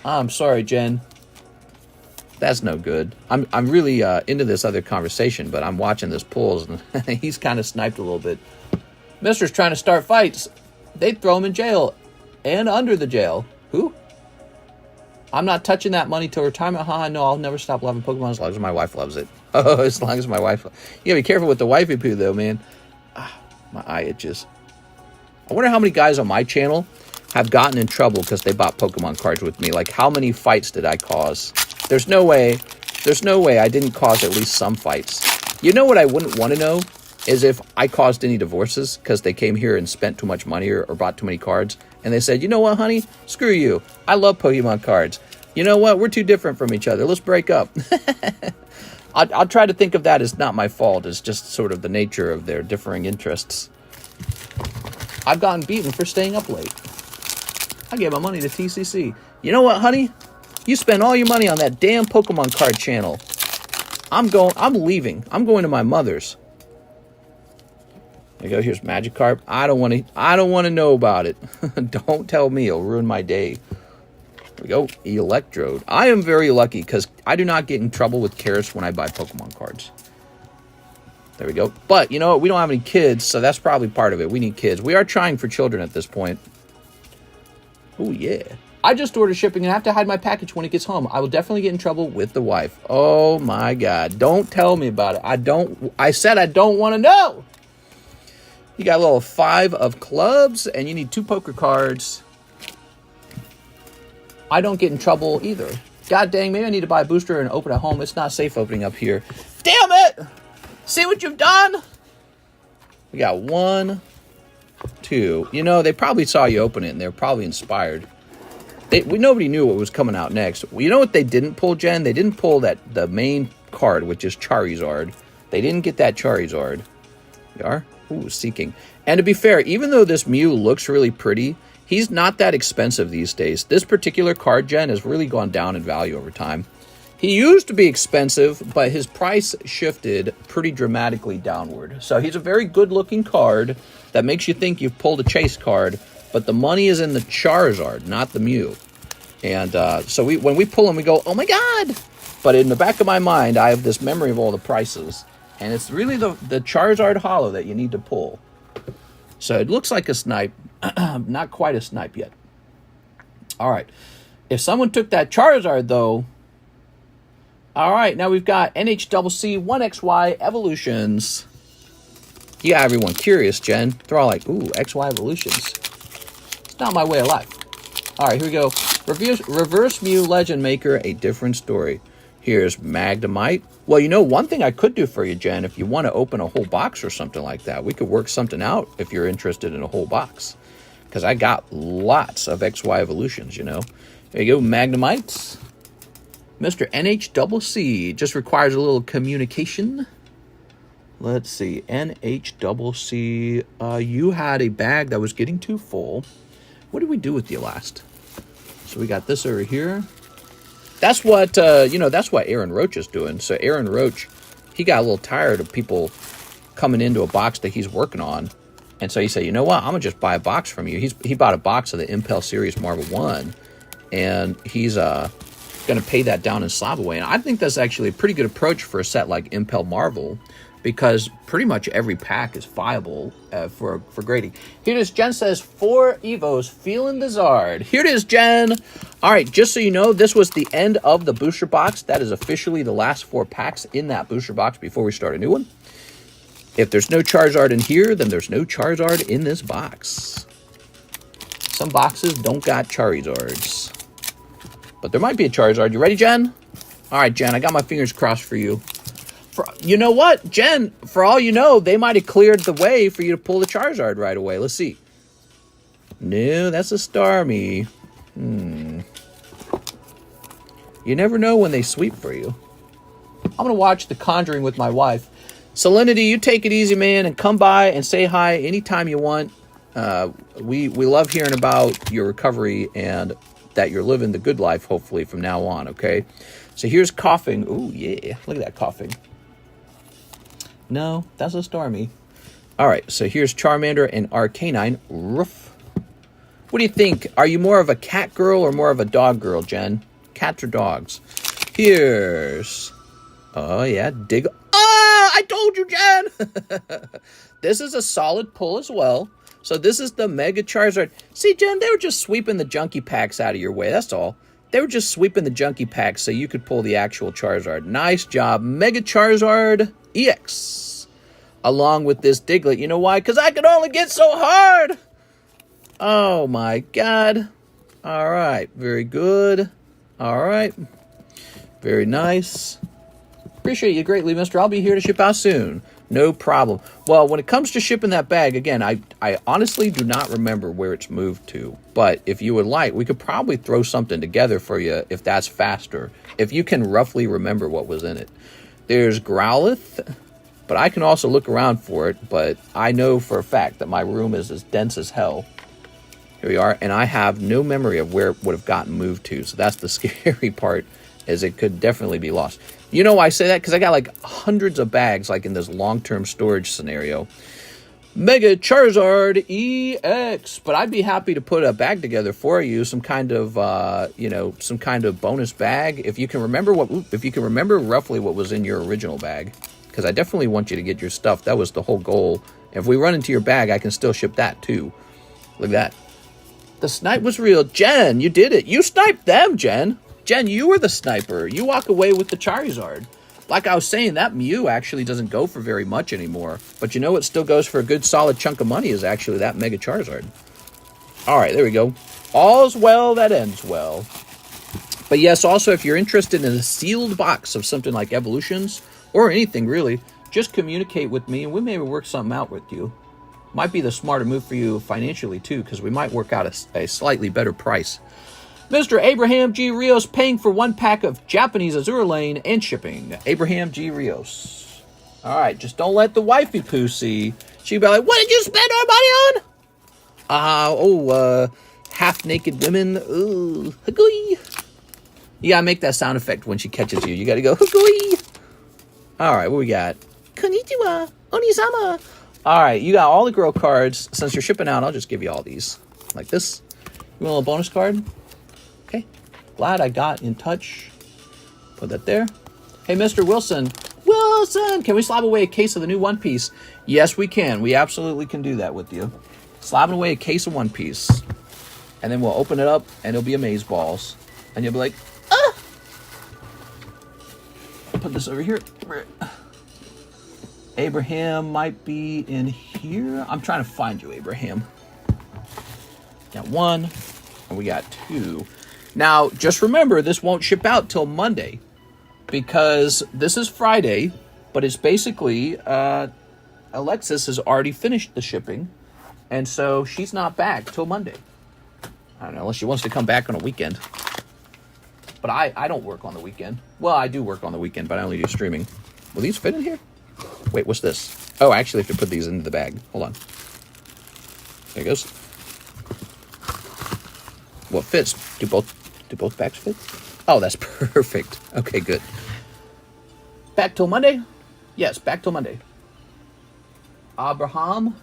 I'm sorry, Jen. That's no good. I'm really into this other conversation, but I'm watching this pulls, and he's kind of sniped a little bit. Mister's trying to start fights. They'd throw him in jail and under the jail. Who? I'm not touching that money till retirement. No, I'll never stop loving Pokemon as long as my wife loves it. Oh, as long as my wife. You gotta be careful with the wifey poo, though, man. My eye itches. I wonder how many guys on my channel have gotten in trouble because they bought Pokemon cards with me. Like, how many fights did I cause? There's no way I didn't cause at least some fights. You know what I wouldn't want to know is if I caused any divorces because they came here and spent too much money or bought too many cards. And they said, you know what, honey? Screw you. I love Pokemon cards. You know what? We're too different from each other. Let's break up. I'll try to think of that as not my fault. It's just sort of the nature of their differing interests. I've gotten beaten for staying up late. I gave my money to TCC. You know what, honey? You spend all your money on that damn Pokemon card channel. I'm leaving. I'm going to my mother's. There you go. Here's Magikarp. I don't want to know about it. Don't tell me. It'll ruin my day. There we go. Electrode. I am very lucky because I do not get in trouble with Karis when I buy Pokemon cards. There we go. But, you know what? We don't have any kids, so that's probably part of it. We need kids. We are trying for children at this point. Oh, yeah. I just ordered shipping and I have to hide my package when it gets home. I will definitely get in trouble with the wife. Oh, my God. Don't tell me about it. I said I don't want to know. You got a little 5 of clubs, and you need 2 poker cards. I don't get in trouble either. God dang, maybe I need to buy a booster and open at home. It's not safe opening up here. Damn it! See what you've done? We got 1, 2. You know, they probably saw you open it, and they're probably inspired. Nobody knew what was coming out next. You know what they didn't pull, Jen? They didn't pull the main card, which is Charizard. They didn't get that Charizard. You are? Ooh, Seeking. And to be fair, even though this Mew looks really pretty, he's not that expensive these days. This particular card, Jen, has really gone down in value over time. He used to be expensive, but his price shifted pretty dramatically downward. So he's a very good-looking card that makes you think you've pulled a chase card, but the money is in the Charizard, not the Mew. And so when we pull him, we go, oh my God! But in the back of my mind, I have this memory of all the prices. And it's really the Charizard Hollow that you need to pull. So it looks like a snipe. Not quite a snipe yet. All right. If someone took that Charizard, though... All right, now we've got NHCC 1XY Evolutions. You got everyone curious, Jen. They're all like, ooh, XY Evolutions. It's not my way of life. All right, here we go. Reverse Mew Legend Maker, a different story. Here's Magnemite. Well, you know, one thing I could do for you, Jen, if you want to open a whole box or something like that, we could work something out if you're interested in a whole box. Because I got lots of XY Evolutions, you know. There you go, Magnemite. Mr. NHCC just requires a little communication. Let's see. NHCC. You had a bag that was getting too full. What did we do with you last? So we got this over here. That's what, that's what Aaron Roach is doing. So Aaron Roach, he got a little tired of people coming into a box that he's working on. And so he said, you know what? I'm going to just buy a box from you. He bought a box of the Impel Series Marvel 1. And he's going to pay that down in slab away. And I think that's actually a pretty good approach for a set like Impel Marvel, because pretty much every pack is viable for grading. Here it is. Jen says, 4 Evos, feeling the Zard. Here it is, Jen. All right, just so you know, this was the end of the booster box. That is officially the last 4 packs in that booster box before we start a new one. If there's no Charizard in here, then there's no Charizard in this box. Some boxes don't got Charizards. But there might be a Charizard. You ready, Jen? All right, Jen, I got my fingers crossed for you. You know what, Jen, for all you know, they might have cleared the way for you to pull the Charizard right away. Let's see. No, that's a Starmie. You never know when they sweep for you. I'm going to watch The Conjuring with my wife. Salinity, you take it easy, man, and come by and say hi anytime you want. We love hearing about your recovery and that you're living the good life, hopefully, from now on, okay? So here's Coughing. Ooh, yeah. Look at that Coughing. No, that's a Starmie. All right, so here's Charmander and Arcanine. Roof. What do you think? Are you more of a cat girl or more of a dog girl, Jen? Cats or dogs? Here's... Oh, yeah, Dig... Oh, I told you, Jen! This is a solid pull as well. So this is the Mega Charizard. See, Jen, they were just sweeping the junkie packs out of your way. That's all. They were just sweeping the junkie packs so you could pull the actual Charizard. Nice job. Mega Charizard EX. Along with this Diglett. You know why? Because I could only get so hard. Oh, my God. All right. Very good. All right. Very nice. Appreciate you greatly, mister. I'll be here to ship out soon. No problem. Well, when it comes to shipping that bag, again, I honestly do not remember where it's moved to. But if you would like, we could probably throw something together for you if that's faster. If you can roughly remember what was in it. There's Growlithe, but I can also look around for it. But I know for a fact that my room is as dense as hell. Here we are. And I have no memory of where it would have gotten moved to. So that's the scary part, is it could definitely be lost. You know why I say that? Because I got like hundreds of bags like in this long-term storage scenario. Mega Charizard EX. But I'd be happy to put a bag together for you, some kind of some kind of bonus bag. If you can remember roughly what was in your original bag. Because I definitely want you to get your stuff. That was the whole goal. If we run into your bag, I can still ship that too. Look at that. The snipe was real. Jen, you did it. You sniped them, Jen. Jen, you were the sniper. You walk away with the Charizard. Like I was saying, that Mew actually doesn't go for very much anymore. But you know what still goes for a good solid chunk of money is actually that Mega Charizard. All right, there we go. All's well that ends well. But yes, also, if you're interested in a sealed box of something like Evolutions, or anything really, just communicate with me and we maybe work something out with you. Might be the smarter move for you financially too, because we might work out a slightly better price. Mr. Abraham G. Rios paying for 1 pack of Japanese Azure Lane and shipping. Abraham G. Rios. All right, just don't let the wifey poo see. She'd be like, what did you spend our money on? Half-naked women. Ooh, hagui. You gotta make that sound effect when she catches you. You gotta go, hagui. All right, what we got? Konnichiwa, Onisama. All right, you got all the girl cards. Since you're shipping out, I'll just give you all these. Like this. You want a little bonus card? Okay, glad I got in touch. Put that there. Hey, Mr. Wilson. Wilson, can we slab away a case of the new One Piece? Yes, we can. We absolutely can do that with you. Slabbing away a case of One Piece. And then we'll open it up, and it'll be amazeballs. And you'll be like, ah! I'll put this over here. Abraham might be in here. I'm trying to find you, Abraham. Got 1, and we got 2. Now, just remember, this won't ship out till Monday because this is Friday, but it's basically Alexis has already finished the shipping, and so she's not back till Monday. I don't know, unless she wants to come back on a weekend. But I don't work on the weekend. Well, I do work on the weekend, but I only do streaming. Will these fit in here? Wait, what's this? Oh, I actually have to put these into the bag. Hold on. There it goes. What fits? Do both bags fit? Oh, that's perfect. Okay, good. Back till Monday? Yes, back till Monday. Abraham.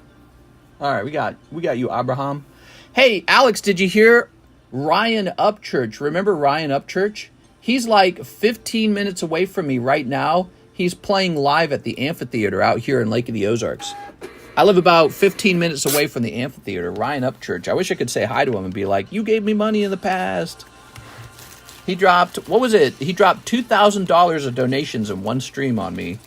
All right, we got you, Abraham. Hey, Alex, did you hear Ryan Upchurch? Remember Ryan Upchurch? He's like 15 minutes away from me right now. He's playing live at the amphitheater out here in Lake of the Ozarks. I live about 15 minutes away from the amphitheater. Ryan Upchurch. I wish I could say hi to him and be like, you gave me money in the past. He dropped, what was it? He dropped $2,000 of donations in one stream on me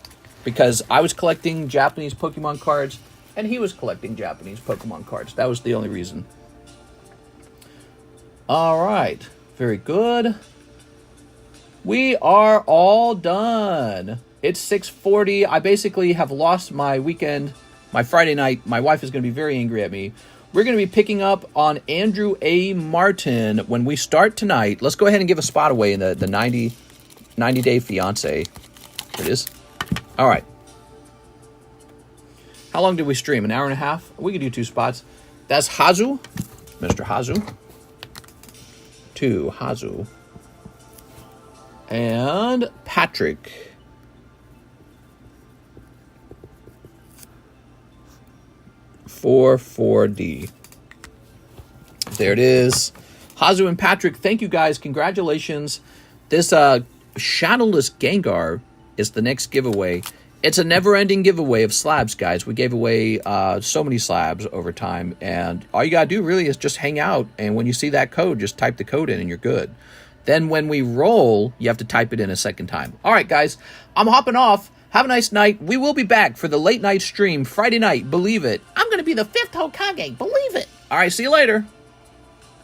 because I was collecting Japanese Pokemon cards and he was collecting Japanese Pokemon cards. That was the only reason. All right. Very good. We are all done. It's 6:40. I basically have lost my weekend, my Friday night. My wife is going to be very angry at me. We're going to be picking up on Andrew A. Martin when we start tonight. Let's go ahead and give a spot away in the 90 Day Fiancé. There it is. All right. How long did we stream? An hour and a half? We could do 2 spots. That's Hazu. Mr. Hazu. 2, Hazu. And Patrick. For 4D. There it is. Hazu and Patrick, thank you guys. Congratulations. This Shadowless Gengar is the next giveaway. It's a never-ending giveaway of slabs, guys. We gave away so many slabs over time, and all you gotta do really is just hang out, and when you see that code, just type the code in and you're good. Then when we roll, you have to type it in a second time. All right, guys, I'm hopping off. Have a nice night. We will be back for the late night stream Friday night. Believe it. I'm going to be the 5th Hokage. Believe it. All right, see you later.